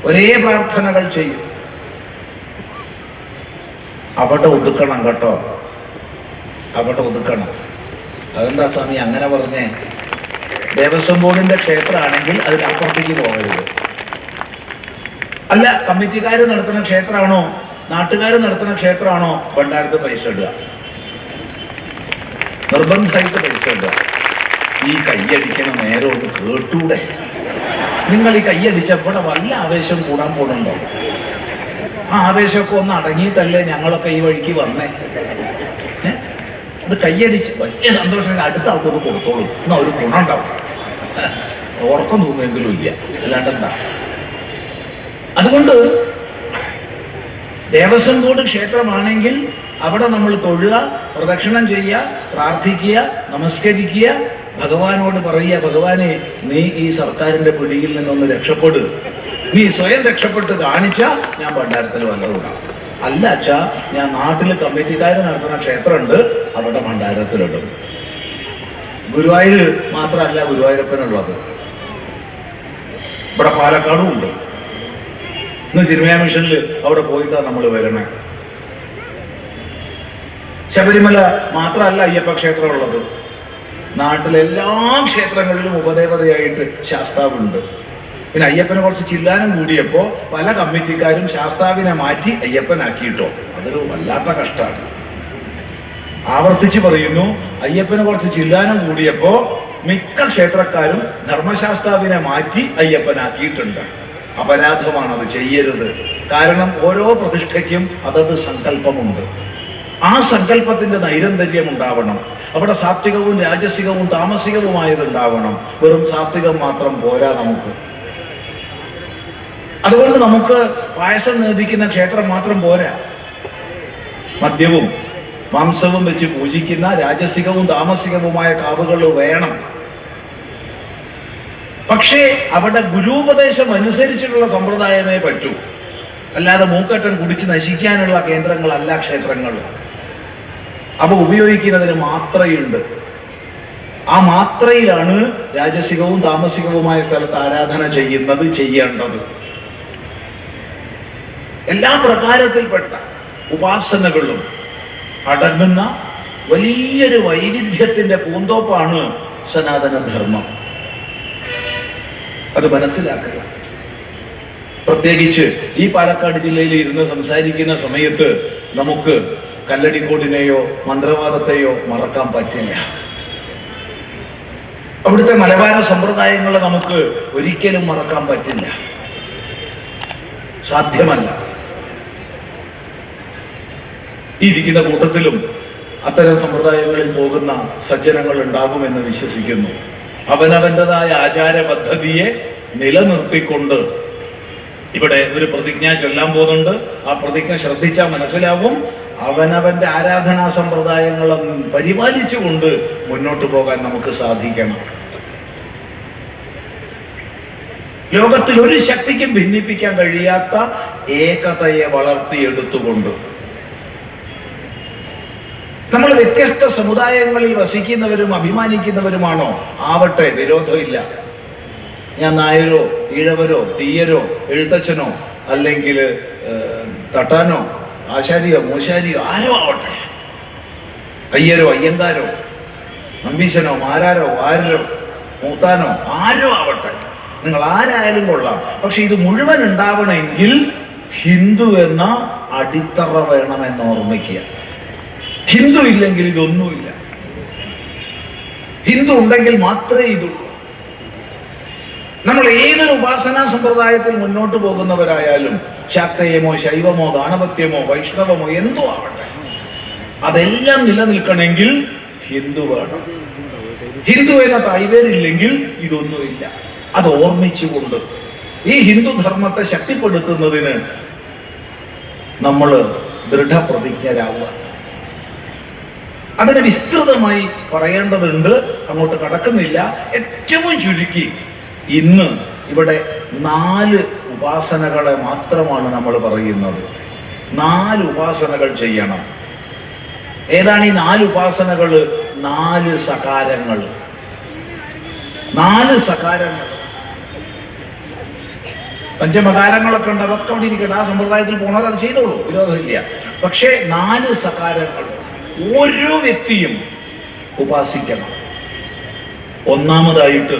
ഒരേ പ്രാർത്ഥനകൾ ചെയ്യും. അവിടെ ഒതുക്കണം കേട്ടോ, അവിടെ ഒതുക്കണം. അതെന്താ സ്വാമി അങ്ങനെ പറഞ്ഞേ? ദേവസ്വം ബോർഡിന്റെ ക്ഷേത്രമാണെങ്കിൽ അതിനപ്പുറത്തേക്ക് പോകരുത്. അല്ല, കമ്മിറ്റിക്കാർ നടത്തുന്ന ക്ഷേത്രമാണോ, നാട്ടുകാർ നടത്തുന്ന ക്ഷേത്രമാണോ, ഭണ്ഡാരത്ത് പൈസ ഇടുക, നിർബന്ധമായിട്ട് പൈസ ഇടുക. ഈ കയ്യടിക്കണ നേരം ഒന്ന് കേട്ടൂടെ? നിങ്ങൾ ഈ കയ്യടിച്ചപ്പോൾ വല്ല ആവേശം കൂടാൻ പോണുണ്ടോ? ആ ആവേശമൊക്കെ ഒന്ന് അടങ്ങിയിട്ടല്ലേ ഞങ്ങളൊക്കെ ഈ വഴിക്ക് വന്നേ. അത് കയ്യടിച്ച് വലിയ സന്തോഷം അടുത്ത ആൾക്കൊന്ന് കൊടുത്തോളൂ, എന്നാൽ ഒരു ഗുണം ഉണ്ടാവും. ഉറക്കം തോന്നുമെങ്കിലും ഇല്ല, അല്ലാണ്ടെന്താ. അതുകൊണ്ട് ദേവസ്വം ബോർഡ് ക്ഷേത്രമാണെങ്കിൽ അവിടെ നമ്മൾ തൊഴുക, പ്രദക്ഷിണം ചെയ്യുക, പ്രാർത്ഥിക്കുക, നമസ്കരിക്കുക, ഭഗവാനോട് പറയുക, ഭഗവാനെ നീ ഈ സർക്കാരിന്റെ പിടിയിൽ നിന്നൊന്ന് രക്ഷപ്പെടുക. നീ സ്വയം രക്ഷപ്പെട്ട് കാണിച്ചാൽ ഞാൻ ഭണ്ഡാരത്തിൽ വല്ലതുണ്ടാവും. അല്ല അച്ഛാ, ഞാൻ നാട്ടിൽ കമ്മിറ്റിക്കാർ നടത്തുന്ന ക്ഷേത്രമുണ്ട്, അവിടെ ഭണ്ഡാരത്തിലിടും. ഗുരുവായൂർ മാത്രമല്ല ഗുരുവായൂരപ്പനുള്ളത്, ഇവിടെ പാലക്കാടും ഉണ്ട്. ഇന്ന് സിനിമാ മിഷനിൽ അവിടെ പോയിട്ടാണ് നമ്മൾ വരണേ. ശബരിമല മാത്രമല്ല അയ്യപ്പ ക്ഷേത്രം ഉള്ളത്, നാട്ടിലെല്ലാ ക്ഷേത്രങ്ങളിലും ഉപദേവതയായിട്ട് ശാസ്താവുണ്ട്. പിന്നെ അയ്യപ്പനെ കുറച്ച് ചില്ലാനം കൂടിയപ്പോൾ പല കമ്മിറ്റിക്കാരും ശാസ്താവിനെ മാറ്റി അയ്യപ്പനാക്കിയിട്ടോ. അതൊരു വല്ലാത്ത കഷ്ടമാണ്. ആവർത്തിച്ച് പറയുന്നു, അയ്യപ്പന് കുറച്ച് ചില്ലാനം കൂടിയപ്പോൾ മിക്ക ക്ഷേത്രക്കാരും ധർമ്മശാസ്താവിനെ മാറ്റി അയ്യപ്പനാക്കിയിട്ടുണ്ട്. അപരാധമാണത്, ചെയ്യരുത്. കാരണം ഓരോ പ്രതിഷ്ഠയ്ക്കും അതത് സങ്കല്പമുണ്ട്. ആ സങ്കല്പത്തിന്റെ നൈരന്തര്യം ഉണ്ടാവണം. അവിടെ സാത്വികവും രാജസികവും താമസികവുമായതുണ്ടാവണം. വെറും സാത്വികം മാത്രം പോരാ നമുക്ക്. അതുകൊണ്ട് നമുക്ക് പായസം നേദിക്കുന്ന ക്ഷേത്രം മാത്രം പോരാ. മദ്യവും മാംസവും വെച്ച് പൂജിക്കുന്ന രാജസികവും താമസികവുമായ കാവുകൾ വേണം. പക്ഷേ അവിടെ ഗുരുപദേശം അനുസരിച്ചിട്ടുള്ള സമ്പ്രദായമേ പറ്റൂ. അല്ലാതെ മൂക്കറ്റം കുടിച്ച് നശിക്കാനുള്ള കേന്ദ്രങ്ങളല്ല ക്ഷേത്രങ്ങൾ. അവ ഉപയോഗിക്കുന്നതിന് മാത്രയുണ്ട്. ആ മാത്രയിലാണ് രാജസികവും താമസികവുമായ സ്ഥലത്ത് ആരാധന ചെയ്യുന്നത്, ചെയ്യേണ്ടത്. എല്ലാ പ്രകാരത്തിൽപ്പെട്ട ഉപാസനകളും അടങ്ങുന്ന വലിയൊരു വൈവിധ്യത്തിന്റെ പൂന്തോപ്പാണ് സനാതനധർമ്മം. അത് മനസ്സിലാക്കുക. പ്രത്യേകിച്ച് ഈ പാലക്കാട് ജില്ലയിൽ ഇരുന്ന് സംസാരിക്കുന്ന സമയത്ത് നമുക്ക് കല്ലടിക്കോടിനെയോ മന്ത്രവാദത്തെയോ മറക്കാൻ പറ്റില്ല. അവിടുത്തെ മലബാര സമ്പ്രദായങ്ങളെ നമുക്ക് ഒരിക്കലും മറക്കാൻ പറ്റില്ല, സാധ്യമല്ല. ഈ ഇരിക്കുന്ന കൂട്ടത്തിലും അത്തരം സമ്പ്രദായങ്ങളിൽ പോകുന്ന സജ്ജനങ്ങൾ ഉണ്ടാകുമെന്ന് വിശ്വസിക്കുന്നു. അവനവൻ്റെതായ ആചാര പദ്ധതിയെ നിലനിർത്തിക്കൊണ്ട് ഇവിടെ ഒരു പ്രതിജ്ഞ ചൊല്ലാൻ പോകുന്നുണ്ട്. ആ പ്രതിജ്ഞ ശ്രദ്ധിച്ചാൽ മനസ്സിലാവും. അവനവന്റെ ആരാധനാ സമ്പ്രദായങ്ങളെ പരിപാലിച്ചുകൊണ്ട് മുന്നോട്ട് പോകാൻ നമുക്ക് സാധിക്കണം. ലോകത്തിൽ ഒരു ശക്തിക്കും ഭിന്നിപ്പിക്കാൻ കഴിയാത്ത ഏകതയെ വളർത്തിയെടുത്തുകൊണ്ട് നമ്മൾ വ്യത്യസ്ത സമുദായങ്ങളിൽ വസിക്കുന്നവരും അഭിമാനിക്കുന്നവരുമാണോ ആവട്ടെ, വിരോധമില്ല. ഞാൻ നായരോ ഈഴവരോ തീയരോ എഴുത്തച്ഛനോ അല്ലെങ്കിൽ തട്ടാനോ ആശാരിയോ മൂശാരിയോ ആരോ ആവട്ടെ, അയ്യരോ അയ്യങ്കാരോ നമ്പീശനോ മാരാരോ ആരോ മൂത്താനോ ആരോ ആവട്ടെ, നിങ്ങൾ ആരായാലും കൊള്ളാം. പക്ഷെ ഇത് മുഴുവൻ ഉണ്ടാവണമെങ്കിൽ ഹിന്ദു എന്ന അടിത്തറ വേണമെന്ന് ഓർമ്മിക്കുക. ഹിന്ദു ഇല്ലെങ്കിൽ ഇതൊന്നുമില്ല. ഹിന്ദു ഉണ്ടെങ്കിൽ മാത്രമേ ഇതുള്ളൂ. നമ്മൾ ഏതൊരു ഉപാസനാ സമ്പ്രദായത്തിൽ മുന്നോട്ട് പോകുന്നവരായാലും ശാക്തേയമോ ശൈവമോ ഗാണപത്യമോ വൈഷ്ണവമോ എന്തോ ആവട്ടെ, അതെല്ലാം നിലനിൽക്കണമെങ്കിൽ ഹിന്ദു വേണം. ഹിന്ദു എന്ന തൈവേരില്ലെങ്കിൽ ഇതൊന്നുമില്ല. അത് ഓർമ്മിച്ചുകൊണ്ട് ഈ ഹിന്ദുധർമ്മത്തെ ശക്തിപ്പെടുത്തുന്നതിന് നമ്മൾ ദൃഢപ്രതിജ്ഞരാവുക. അതിനെ വിസ്തൃതമായി പറയേണ്ടതുണ്ട്, അങ്ങോട്ട് കടക്കുന്നില്ല. ഏറ്റവും ചുരുക്കി ഇന്ന് ഇവിടെ 4 ഉപാസനകളെ മാത്രമാണ് നമ്മൾ പറയുന്നത്. 4 ഉപാസനകൾ ചെയ്യണം. ഏതാണ് ഈ 4 ഉപാസനകൾ? 4 സകാരങ്ങൾ. 4 സകാരങ്ങൾ. പഞ്ചമകാരങ്ങളൊക്കെ ഉണ്ട്, അതൊക്കെ അവിടെ ഇരിക്കട്ടെ. ആ സമ്പ്രദായത്തിൽ പോണവർ അത് ചെയ്തോളൂ, വിരോധമില്ല. പക്ഷേ 4 സകാരങ്ങൾ ഓരോ വ്യക്തിയും ഉപാസിക്കണം. ഒന്നാമതായിട്ട്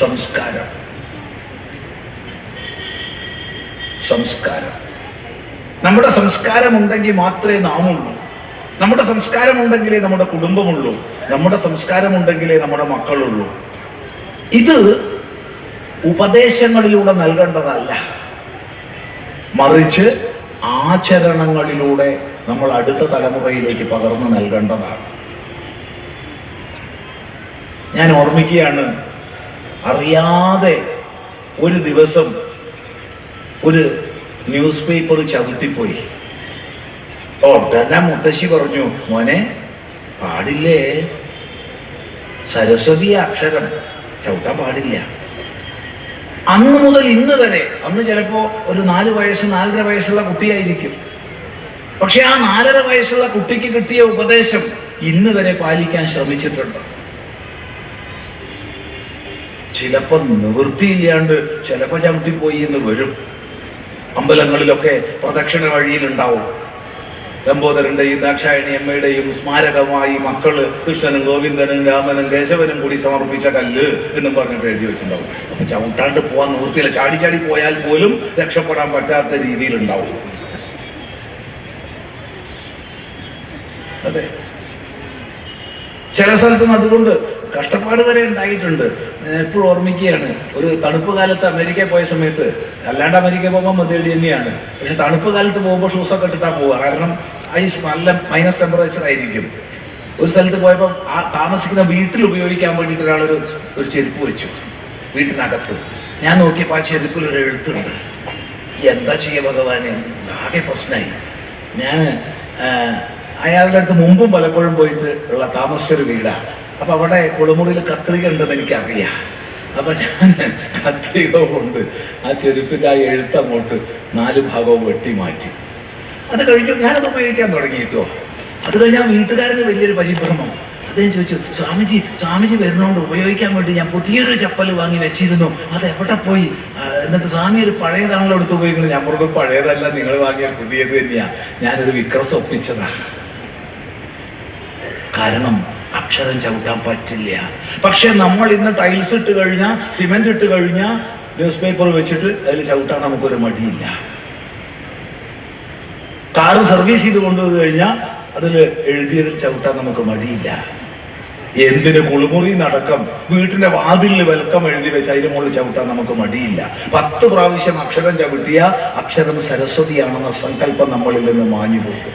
സംസ്കാരം. സംസ്കാരം. നമ്മുടെ സംസ്കാരം ഉണ്ടെങ്കിൽ മാത്രമേ നാമുള്ളൂ. നമ്മുടെ സംസ്കാരം ഉണ്ടെങ്കിലേ നമ്മുടെ കുടുംബമുള്ളൂ. നമ്മുടെ സംസ്കാരം ഉണ്ടെങ്കിലേ നമ്മുടെ മക്കളുള്ളൂ. ഇത് ഉപദേശങ്ങളിലൂടെ നൽകേണ്ടതല്ല, മറിച്ച് ആചരണങ്ങളിലൂടെ നമ്മൾ അടുത്ത തലമുറയിലേക്ക് പകർന്നു നൽകേണ്ടതാണ്. ഞാൻ ഓർമ്മിക്കുകയാണ്, അറിയാതെ ഒരു ദിവസം ഒരു ന്യൂസ് പേപ്പർ ചവിട്ടിപ്പോയി. ഉടനെ മുത്തശ്ശി പറഞ്ഞു, മോനെ പാടില്ലേ, സരസ്വതി അക്ഷരം ചവിട്ടാൻ പാടില്ല. അന്ന് മുതൽ ഇന്ന് വരെ, അന്ന് ചിലപ്പോ ഒരു 4 വയസ്സ് 4.5 വയസ്സുള്ള കുട്ടിയായിരിക്കും, പക്ഷെ ആ 4.5 വയസ്സുള്ള കുട്ടിക്ക് കിട്ടിയ ഉപദേശം ഇന്ന് വരെ പാലിക്കാൻ ശ്രമിച്ചിട്ടുണ്ട്. ചിലപ്പോ നിവൃത്തിയില്ലാണ്ട് ചിലപ്പോ ചവിട്ടിപ്പോയി എന്ന് വരും. അമ്പലങ്ങളിലൊക്കെ പ്രദക്ഷിണ വഴിയിലുണ്ടാവും. ലംബോദരന്റെയും ദാക്ഷായണിയമ്മയുടെയും സ്മാരകമായി മക്കള് കൃഷ്ണനും ഗോവിന്ദനും രാമനും കേശവനും കൂടി സമർപ്പിച്ച കല്ല് എന്നും പറഞ്ഞിട്ട് എഴുതി വെച്ചിട്ടുണ്ടാവും. അപ്പൊ ചവിട്ടാണ്ട് പോവാൻ നിവൃത്തിയില്ല. ചാടി ചാടി പോയാൽ പോലും രക്ഷപ്പെടാൻ പറ്റാത്ത രീതിയിലുണ്ടാവും. അതെ, ചില സ്ഥലത്തും അതുകൊണ്ട് കഷ്ടപ്പാട് വരെ ഉണ്ടായിട്ടുണ്ട്. എപ്പോഴും ഓർമ്മിക്കുകയാണ്, ഒരു തണുപ്പ് കാലത്ത് അമേരിക്കയിൽ പോയ സമയത്ത്, അല്ലാണ്ട് അമേരിക്കയിൽ പോകുമ്പോൾ മതിയടി തന്നെയാണ്, പക്ഷെ തണുപ്പ് കാലത്ത് പോകുമ്പോൾ ഷൂസൊക്കെ ഇട്ടിട്ടാ പോവുക. കാരണം ഐസ് നല്ല മൈനസ് ടെമ്പറേച്ചർ ആയിരിക്കും. ഒരു സ്ഥലത്ത് പോയപ്പോൾ ആ താമസിക്കുന്ന വീട്ടിൽ ഉപയോഗിക്കാൻ വേണ്ടിയിട്ട് ഒരു ചെരുപ്പ് വെച്ചു വീട്ടിനകത്ത്. ഞാൻ നോക്കിയപ്പോൾ ആ ചെരുപ്പിൽ ഒരു എഴുത്തുണ്ട്. എന്താ ചെയ്യുക ഭഗവാനെ, ആകെ പ്രശ്നമായി. ഞാൻ അയാളുടെ അടുത്ത് മുമ്പും പലപ്പോഴും പോയിട്ട് ഉള്ള താമസിച്ചൊരു വീടാണ്. അപ്പം അവിടെ കുളിമുറിയിൽ കത്രിക ഉണ്ടെന്ന് എനിക്കറിയാം. അപ്പം ഞാൻ കത്രിക കൊണ്ട് ആ ചെരുപ്പിൻ്റെ ആ എഴുത്തങ്ങോട്ട് 4 ഭാഗവും വെട്ടി മാറ്റി. അത് കഴിഞ്ഞു ഞാനത് ഉപയോഗിക്കാൻ തുടങ്ങിയിട്ടോ. അത് കഴിഞ്ഞ് ആ വീട്ടുകാരന് വലിയൊരു പരിഭ്രമം. അദ്ദേഹം ചോദിച്ചു, സ്വാമിജി വരുന്നതുകൊണ്ട് ഉപയോഗിക്കാൻ വേണ്ടി ഞാൻ പുതിയൊരു ചപ്പൽ വാങ്ങി വെച്ചിരുന്നു, അത് എവിടെ പോയി? എന്നിട്ട് സ്വാമി ഒരു പഴയതാണല്ലോ എടുത്ത് ഉപയോഗിക്കുന്നത്. ഞാൻ പറഞ്ഞു, പഴയതല്ല, നിങ്ങൾ വാങ്ങിയ പുതിയത് തന്നെയാ, ഞാനൊരു വിക്രസ് ഒപ്പിച്ചതാ. കാരണം അക്ഷരം ചവിട്ടാൻ പറ്റില്ല. പക്ഷെ നമ്മൾ ഇന്ന് ടൈൽസ് ഇട്ട് കഴിഞ്ഞാൽ, സിമെന്റ് ഇട്ട് കഴിഞ്ഞാൽ, ന്യൂസ് പേപ്പർ വെച്ചിട്ട് അതിൽ ചവിട്ടാൻ നമുക്കൊരു മടിയില്ല. കാറ് സർവീസ് ചെയ്ത് കൊണ്ടുവന്നു കഴിഞ്ഞാൽ അതിൽ എഴുതിയതിൽ ചവിട്ടാൻ നമുക്ക് മടിയില്ല. എന്തിന് കുളിമുറി നടക്കം വീട്ടിന്റെ വാതിലിൽ വെൽക്കം എഴുതി വെച്ച് അതിന് മുകളിൽ ചവിട്ടാൻ നമുക്ക് മടിയില്ല. 10 പ്രാവശ്യം അക്ഷരം ചവിട്ടിയ അക്ഷരം സരസ്വതിയാണെന്ന സങ്കല്പം നമ്മളിൽ നിന്ന് മാഞ്ഞു പോകും.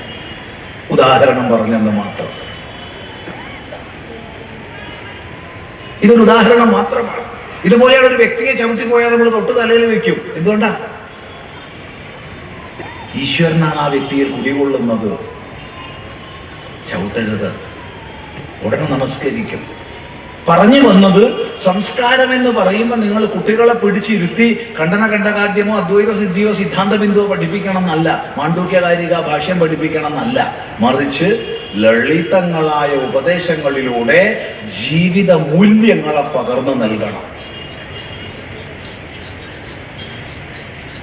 ഉദാഹരണം പറഞ്ഞെന്ന് മാത്രം. ഇതൊരു ഉദാഹരണം മാത്രമാണ്. ഇതുപോലെയാണ് ഒരു വ്യക്തിയെ ചവിട്ടി പോയാൽ നമ്മൾ തൊട്ട് തലയിൽ വെക്കും. എന്തുകൊണ്ടാ? ഈശ്വരനാണ് ആ വ്യക്തിയിൽ കുടികൊള്ളുന്നത്. ചവിട്ടരുത്, ഉടനെ നമസ്കരിക്കും. പറഞ്ഞു വന്നത്, സംസ്കാരം എന്ന് പറയുമ്പോൾ നിങ്ങൾ കുട്ടികളെ പിടിച്ചിരുത്തി ഖണ്ഡനഖണ്ഡകാദ്യമോ അദ്വൈത സിദ്ധിയോ സിദ്ധാന്ത ബിന്ദുവോ പഠിപ്പിക്കണം എന്നല്ല, മാണ്ഡൂക്യകാരിക ഭാഷ്യം പഠിപ്പിക്കണം എന്നല്ല, മറിച്ച് ലളിതങ്ങളായ ഉപദേശങ്ങളിലൂടെ ജീവിത മൂല്യങ്ങളെ പകർന്നു നൽകണം.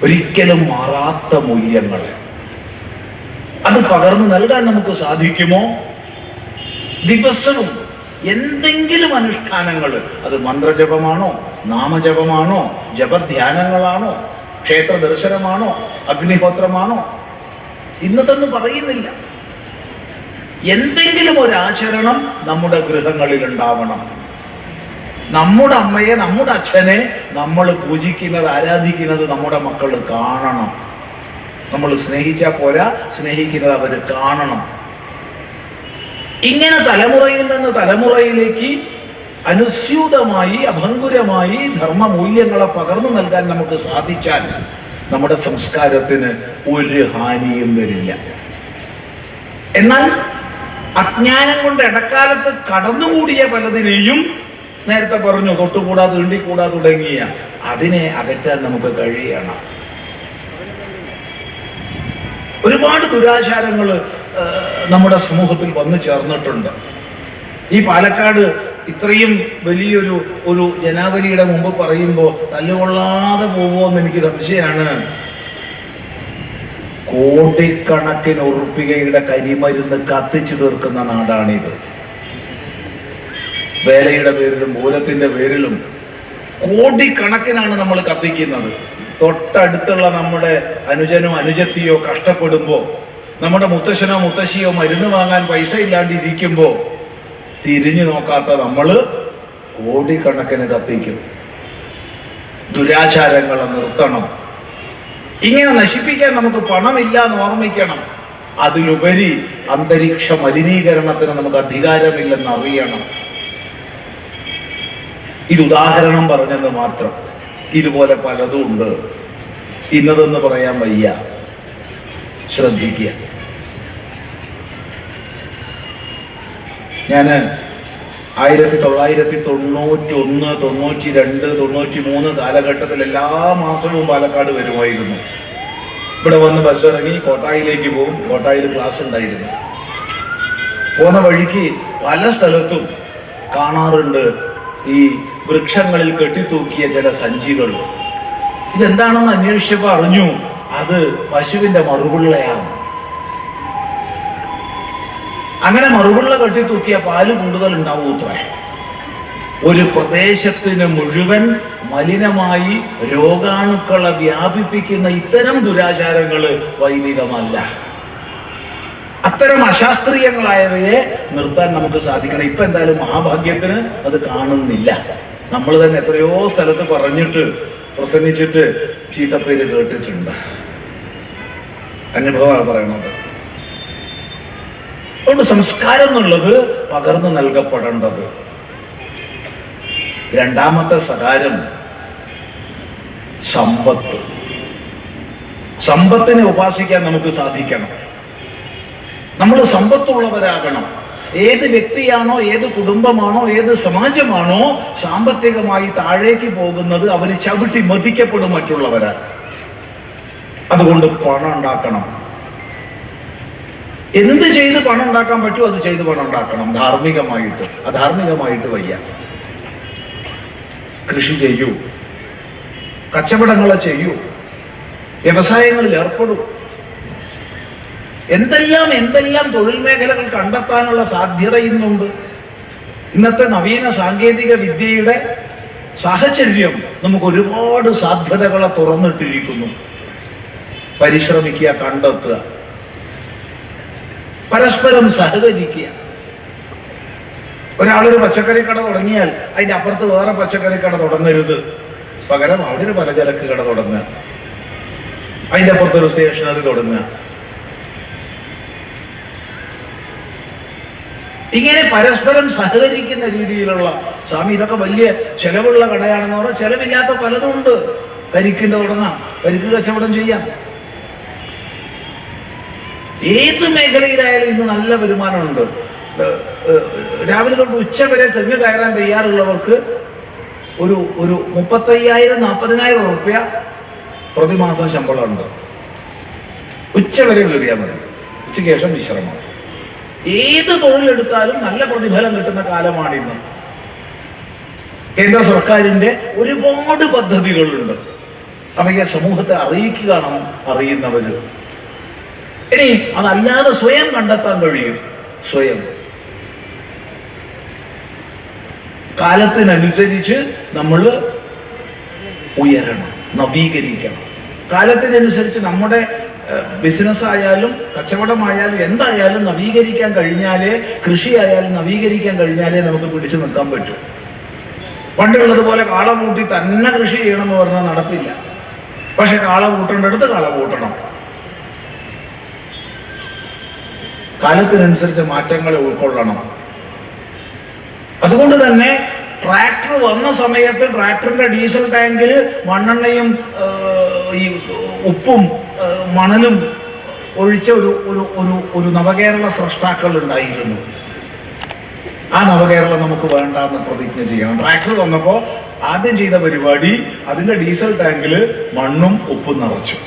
ഒരിക്കലും മാറാത്ത മൂല്യങ്ങൾ. അത് പകർന്നു നൽകാൻ നമുക്ക് സാധിക്കുമോ? ദിവസവും എന്തെങ്കിലും അനുഷ്ഠാനങ്ങൾ, അത് മന്ത്രജപമാണോ, നാമജപമാണോ, ജപധ്യാനങ്ങളാണോ, ക്ഷേത്ര ദർശനമാണോ, അഗ്നിഹോത്രമാണോ, ഇന്നതൊന്നും പറയുന്നില്ല. എന്തെങ്കിലും ഒരു ആചരണം നമ്മുടെ ഗൃഹങ്ങളിൽ ഉണ്ടാവണം. നമ്മുടെ അമ്മയെ, നമ്മുടെ അച്ഛനെ നമ്മൾ പൂജിക്കുന്നത്, ആരാധിക്കുന്നത് നമ്മുടെ മക്കൾ കാണണം. നമ്മൾ സ്നേഹിച്ചാൽ പോരാ, സ്നേഹിക്കുന്നത് അവർ കാണണം. ഇങ്ങനെ തലമുറയിൽ നിന്ന് തലമുറയിലേക്ക് അനുസ്യൂതമായി അഭംഗുരമായി ധർമ്മമൂല്യങ്ങളെ പകർന്നു നൽകാൻ നമുക്ക് സാധിച്ചാൽ നമ്മുടെ സംസ്കാരത്തിന് ഒരു ഹാനിയും വരില്ല. എന്നാൽ അജ്ഞാനം കൊണ്ട് ഇടക്കാലത്ത് കടന്നുകൂടിയ പലതിനെയും നേരത്തെ പറഞ്ഞു തൊട്ടുകൂടാ തീണ്ടിക്കൂടാ തുടങ്ങിയ അതിനെ അകറ്റാൻ നമുക്ക് കഴിയണം. ഒരുപാട് ദുരാചാരങ്ങൾ നമ്മുടെ സമൂഹത്തിൽ വന്നു ചേർന്നിട്ടുണ്ട്. ഈ പാലക്കാട് ഇത്രയും വലിയൊരു ജനാവലിയുടെ മുമ്പ് പറയുമ്പോൾ തല്ലുകൊള്ളാതെ പോവുമെന്ന് എനിക്ക് സംശയമാണ്. കോടിക്കണക്കിന് ഉറുപ്പികയുടെ കരിമരുന്ന് കത്തിച്ചു തീർക്കുന്ന നാടാണിത്. വേലയുടെ പേരിലും പൂരത്തിന്റെ പേരിലും കോടിക്കണക്കിനാണ് നമ്മൾ കത്തിക്കുന്നത്. തൊട്ടടുത്തുള്ള നമ്മുടെ അനുജനോ അനുജത്തിയോ കഷ്ടപ്പെടുമ്പോൾ, നമ്മുടെ മുത്തശ്ശനോ മുത്തശ്ശിയോ മരുന്ന് വാങ്ങാൻ പൈസ ഇല്ലാണ്ടിരിക്കുമ്പോൾ തിരിഞ്ഞു നോക്കാത്ത നമ്മള് കോടിക്കണക്കിന് കത്തിക്കും. ദുരാചാരങ്ങളെ നിർത്തണം. ഇങ്ങനെ നശിപ്പിക്കാൻ നമുക്ക് പണമില്ല എന്ന് ഓർമ്മിക്കണം. അതിലുപരി അന്തരീക്ഷ മലിനീകരണത്തിന് നമുക്ക് അധികാരമില്ലെന്ന് അറിയണം. ഇത് ഉദാഹരണം പറഞ്ഞെന്ന് മാത്രം. ഇതുപോലെ പലതും ഉണ്ട്. ഇന്നതെന്ന് പറയാൻ വയ്യ. ശ്രദ്ധിക്കുക. ഞാന് 1991, 92, 93 കാലഘട്ടത്തിൽ എല്ലാ മാസവും പാലക്കാട് വരുമായിരുന്നു. ഇവിടെ വന്ന് ബസ് ഇറങ്ങി കോട്ടായിലേക്ക് പോകും. കോട്ടായിൽ ക്ലാസ് ഉണ്ടായിരുന്നു. പോന്ന വഴിക്ക് പല സ്ഥലത്തും കാണാറുണ്ട് ഈ വൃക്ഷങ്ങളിൽ കെട്ടിത്തൂക്കിയ ചില സഞ്ചികൾ. ഇതെന്താണെന്ന് അന്വേഷിച്ചപ്പോൾ അറിഞ്ഞു അത് പശുവിന്റെ മറുപിള്ളയാണ്. അങ്ങനെ മറുപിള്ള കെട്ടിത്തൂക്കിയ പാല് കൂടുതൽ ഉണ്ടാവൂത്രേ. ഒരു പ്രദേശത്തിന് മുഴുവൻ മലിനമായി രോഗാണുക്കളെ വ്യാപിപ്പിക്കുന്ന ഇത്തരം ദുരാചാരങ്ങള് വൈദികമല്ല. അത്തരം അശാസ്ത്രീയങ്ങളായവയെ നിർത്താൻ നമുക്ക് സാധിക്കണം. ഇപ്പൊ എന്തായാലും മഹാഭാഗ്യത്തിന് അത് കാണുന്നില്ല. നമ്മൾ തന്നെ എത്രയോ സ്ഥലത്ത് പറഞ്ഞിട്ട് പ്രസംഗിച്ചിട്ട് ചീത്തപ്പേര് കേട്ടിട്ടുണ്ട്. അനുഭവമാണ് പറയണത്. അതുകൊണ്ട് സംസ്കാരം എന്നുള്ളത് പകർന്നു നൽകപ്പെടേണ്ടത്. രണ്ടാമത്തെ സകാരം സമ്പത്ത്. സമ്പത്തിനെ ഉപാസിക്കാൻ നമുക്ക് സാധിക്കണം. നമ്മൾ സമ്പത്തുള്ളവരാകണം. ഏത് വ്യക്തിയാണോ, ഏത് കുടുംബമാണോ, ഏത് സമാജമാണോ സാമ്പത്തികമായി താഴേക്ക് പോകുന്നത് അവര് ചവിട്ടി മതിക്കപ്പെടും മറ്റുള്ളവരാണ്. അതുകൊണ്ട് പണം ഉണ്ടാക്കണം. എന്ത് ചെയ്ത് പണം ഉണ്ടാക്കാൻ പറ്റുമോ അത് ചെയ്ത് പണം ഉണ്ടാക്കണം. ധാർമ്മികമായിട്ട്. അധാർമികമായിട്ട് വയ്യ. കൃഷി ചെയ്യൂ, കച്ചവടങ്ങളെ ചെയ്യൂ, വ്യവസായങ്ങളിൽ ഏർപ്പെടൂ. എന്തെല്ലാം തൊഴിൽ മേഖലകൾ കണ്ടെത്താനുള്ള സാധ്യത ഇന്നുണ്ട്. ഇന്നത്തെ നവീന സാങ്കേതിക വിദ്യയുടെ സാഹചര്യം നമുക്ക് ഒരുപാട് സാധ്യതകളെ തുറന്നിട്ടിരിക്കുന്നു. പരിശ്രമിക്കുക, കണ്ടെത്തുക, പരസ്പരം സഹകരിക്കുക. ഒരാളൊരു പച്ചക്കറി കട തുടങ്ങിയാൽ അതിന്റെ അപ്പുറത്ത് വേറെ പച്ചക്കറി കട തുടങ്ങരുത്. പകരം അവിടെ ഒരു പലചരക്ക് കട തുടങ്ങുക, അതിന്റെ അപ്പുറത്ത് ഒരു സ്റ്റേഷനറി തുടങ്ങുക. ഇങ്ങനെ പരസ്പരം സഹകരിക്കുന്ന രീതിയിലുള്ള, സ്വാമി ഇതൊക്കെ വലിയ ചെലവുള്ള കടയാണെന്ന് പറഞ്ഞാൽ ചെലവില്ലാത്ത പലതും ഉണ്ട്. കരിക്കിന്റെ തുടങ്ങാം, കരിക്ക് കച്ചവടം ചെയ്യാം. ഏത് മേഖലയിലായാലും ഇന്ന് നല്ല വരുമാനമുണ്ട്. രാവിലെ തൊട്ട് ഉച്ച വരെ തെങ്ങ് കയറാൻ തയ്യാറുള്ളവർക്ക് ഒരു 35,000-40,000 ഉറുപ്പ്യ പ്രതിമാസം ശമ്പളമുണ്ട്. ഉച്ച വരെ കയറിയാൽ മതി. ഉച്ചയ്ക്ക് ശേഷം വിശ്രമം. ഏത് തൊഴിലെടുത്താലും നല്ല പ്രതിഫലം കിട്ടുന്ന കാലമാണിന്ന്. കേന്ദ്ര സർക്കാരിന്റെ ഒരുപാട് പദ്ധതികളുണ്ട്. അവയെ സമൂഹത്തെ അറിയിക്കുകയാണ് അറിയുന്നവര്. ഇനി അതല്ലാതെ സ്വയം കണ്ടെത്താൻ കഴിയും. സ്വയം കാലത്തിനനുസരിച്ച് നമ്മൾ ഉയരണം, നവീകരിക്കണം. കാലത്തിനനുസരിച്ച് നമ്മുടെ ബിസിനസ് ആയാലും കച്ചവടമായാലും എന്തായാലും നവീകരിക്കാൻ കഴിഞ്ഞാലേ, കൃഷിയായാലും നവീകരിക്കാൻ കഴിഞ്ഞാലേ നമുക്ക് പിടിച്ചു നിൽക്കാൻ പറ്റും. പണ്ടുള്ളതുപോലെ കാള പൂട്ടി തന്നെ കൃഷി ചെയ്യണമെന്ന് പറഞ്ഞാൽ നടപ്പില്ല. പക്ഷെ കാള പൂട്ടേണ്ടടുത്ത് കാള പൂട്ടണം. കാലത്തിനനുസരിച്ച് മാറ്റങ്ങളെ ഉൾക്കൊള്ളണം. അതുകൊണ്ട് തന്നെ ട്രാക്ടർ വന്ന സമയത്ത് ട്രാക്ടറിന്റെ ഡീസൽ ടാങ്കിൽ മണ്ണെണ്ണയും ഈ ഉപ്പും മണലും ഒഴിച്ച ഒരു നവകേരള സ്രഷ്ടാക്കൾ ഉണ്ടായിരുന്നു. ആ നവകേരളം നമുക്ക് വേണ്ടാന്ന് പ്രതിജ്ഞ ചെയ്യണം. ട്രാക്ടർ വന്നപ്പോൾ ആദ്യം ചെയ്ത പരിപാടി അതിന്റെ ഡീസൽ ടാങ്കിൽ മണ്ണും ഉപ്പും നിറച്ചു.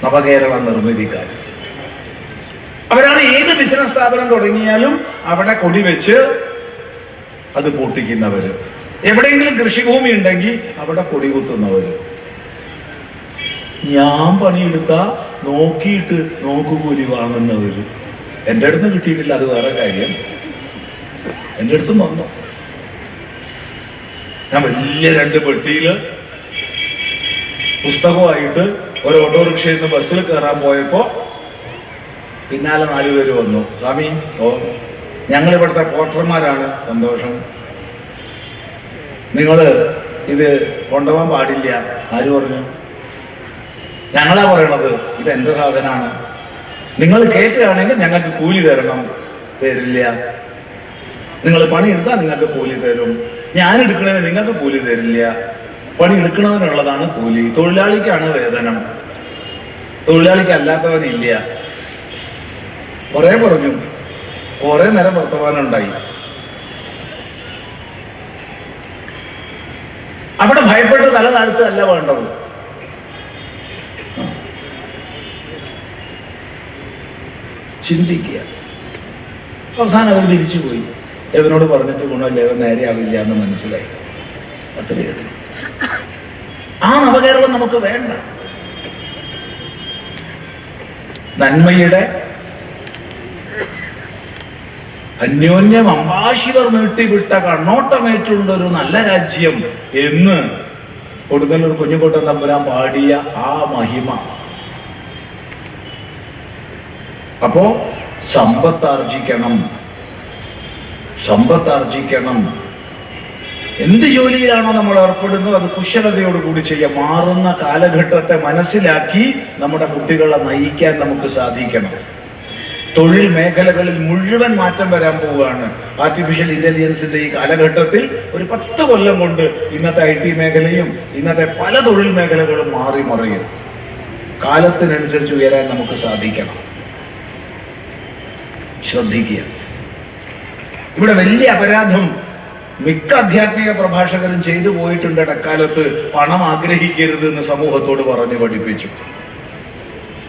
നവകേരള നിർമ്മിതിക്കാർ അവരാണ് ഏത് ബിസിനസ് സ്ഥാപനം തുടങ്ങിയാലും അവിടെ കൊടി വെച്ച് അത് പൊട്ടിക്കുന്നവര്, എവിടെയെങ്കിലും കൃഷിഭൂമി ഉണ്ടെങ്കിൽ അവിടെ കൊടി കുത്തുന്നവര്. ഞാൻ പണിയെടുത്ത നോക്കിയിട്ട് നോക്കുകൂലി വാങ്ങുന്നവര്. എൻ്റെ അടുത്ത് കിട്ടിയിട്ടില്ല, അത് വേറെ കാര്യം. എൻ്റെ അടുത്തും വന്നു. ഞാൻ വലിയ 2 പെട്ടിയില് പുസ്തകമായിട്ട് ഒരു ഓട്ടോറിക്ഷയിൽ നിന്ന് ബസ്സിൽ കയറാൻ പോയപ്പോ പിന്നാലെ 4 പേര് വന്നു. സ്വാമി, ഓ ഞങ്ങളിവിടുത്തെ പോർട്ടർമാരാണ്. സന്തോഷം. നിങ്ങൾ ഇത് കൊണ്ടുപോകാൻ പാടില്ല. ആര് പറഞ്ഞു? ഞങ്ങളാ പറയണത്. ഇതെന്റെ സാധനമാണ്. നിങ്ങൾ കയറ്റുകയാണെങ്കിൽ ഞങ്ങൾക്ക് കൂലി തരണം. തരില്ല. നിങ്ങൾ പണിയെടുത്താൽ നിങ്ങൾക്ക് കൂലി തരും. ഞാൻ എടുക്കണതിന് നിങ്ങൾക്ക് കൂലി തരില്ല. പണി എടുക്കണതിനുള്ളതാണ് കൂലി. തൊഴിലാളിക്കാണ് വേതനം, തൊഴിലാളിക്ക് അല്ലാത്തവനില്ല. കുറെ പറഞ്ഞു, കുറെ നേരം വർത്തമാനം ഉണ്ടായി. അവിടെ ഭയപ്പെട്ട് തല താഴ്ത്തല്ല വേണ്ടത്. ചിന്തിക്കുക. അവസാനം അവർ തിരിച്ചുപോയി. ഇവനോട് പറഞ്ഞിട്ട് ഗുണമില്ല, ഇവൻ നേരെയാവില്ല എന്ന് മനസ്സിലായി. അത്രയേ ഉള്ളൂ. ആ നവകേരളം നമുക്ക് വേണ്ട. നന്മയുടെ അന്യോന്യം അമ്പാശിവർ നീട്ടിവിട്ട കണ്ണോട്ടമേറ്റുണ്ടൊരു നല്ല രാജ്യം എന്ന് കൊടുങ്ങല്ലൂർ കുഞ്ഞുകുട്ടൻ തമ്പുരാൻ പാടിയ ആ മഹിമ. അപ്പോ സമ്പത്താർജിക്കണം, സമ്പത്താർജിക്കണം. എന്ത് ജോലിയിലാണോ നമ്മൾ ഏർപ്പെടുന്നത് അത് കുശലതയോടുകൂടി ചെയ്യാം. മാറുന്ന കാലഘട്ടത്തെ മനസ്സിലാക്കി നമ്മുടെ കുട്ടികളെ നയിക്കാൻ നമുക്ക് സാധിക്കണം. തൊഴിൽ മേഖലകളിൽ മുഴുവൻ മാറ്റം വരാൻ പോവുകയാണ്. ആർട്ടിഫിഷ്യൽ ഇന്റലിജൻസിന്റെ ഈ കാലഘട്ടത്തിൽ ഒരു 10 കൊല്ലം കൊണ്ട് ഇന്നത്തെ IT മേഖലയും ഇന്നത്തെ പല തൊഴിൽ മേഖലകളും മാറി മറിയും. കാലത്തിനനുസരിച്ച് ഉയരാൻ നമുക്ക് സാധിക്കണം. ശ്രദ്ധിക്കുക. ഇവിടെ വലിയ അപരാധം മിക്ക ആധ്യാത്മിക പ്രഭാഷകരും ചെയ്തു പോയിട്ടുണ്ട്. ഇടക്കാലത്ത് പണം ആഗ്രഹിക്കരുത് എന്ന് സമൂഹത്തോട് പറഞ്ഞു പഠിപ്പിച്ചു.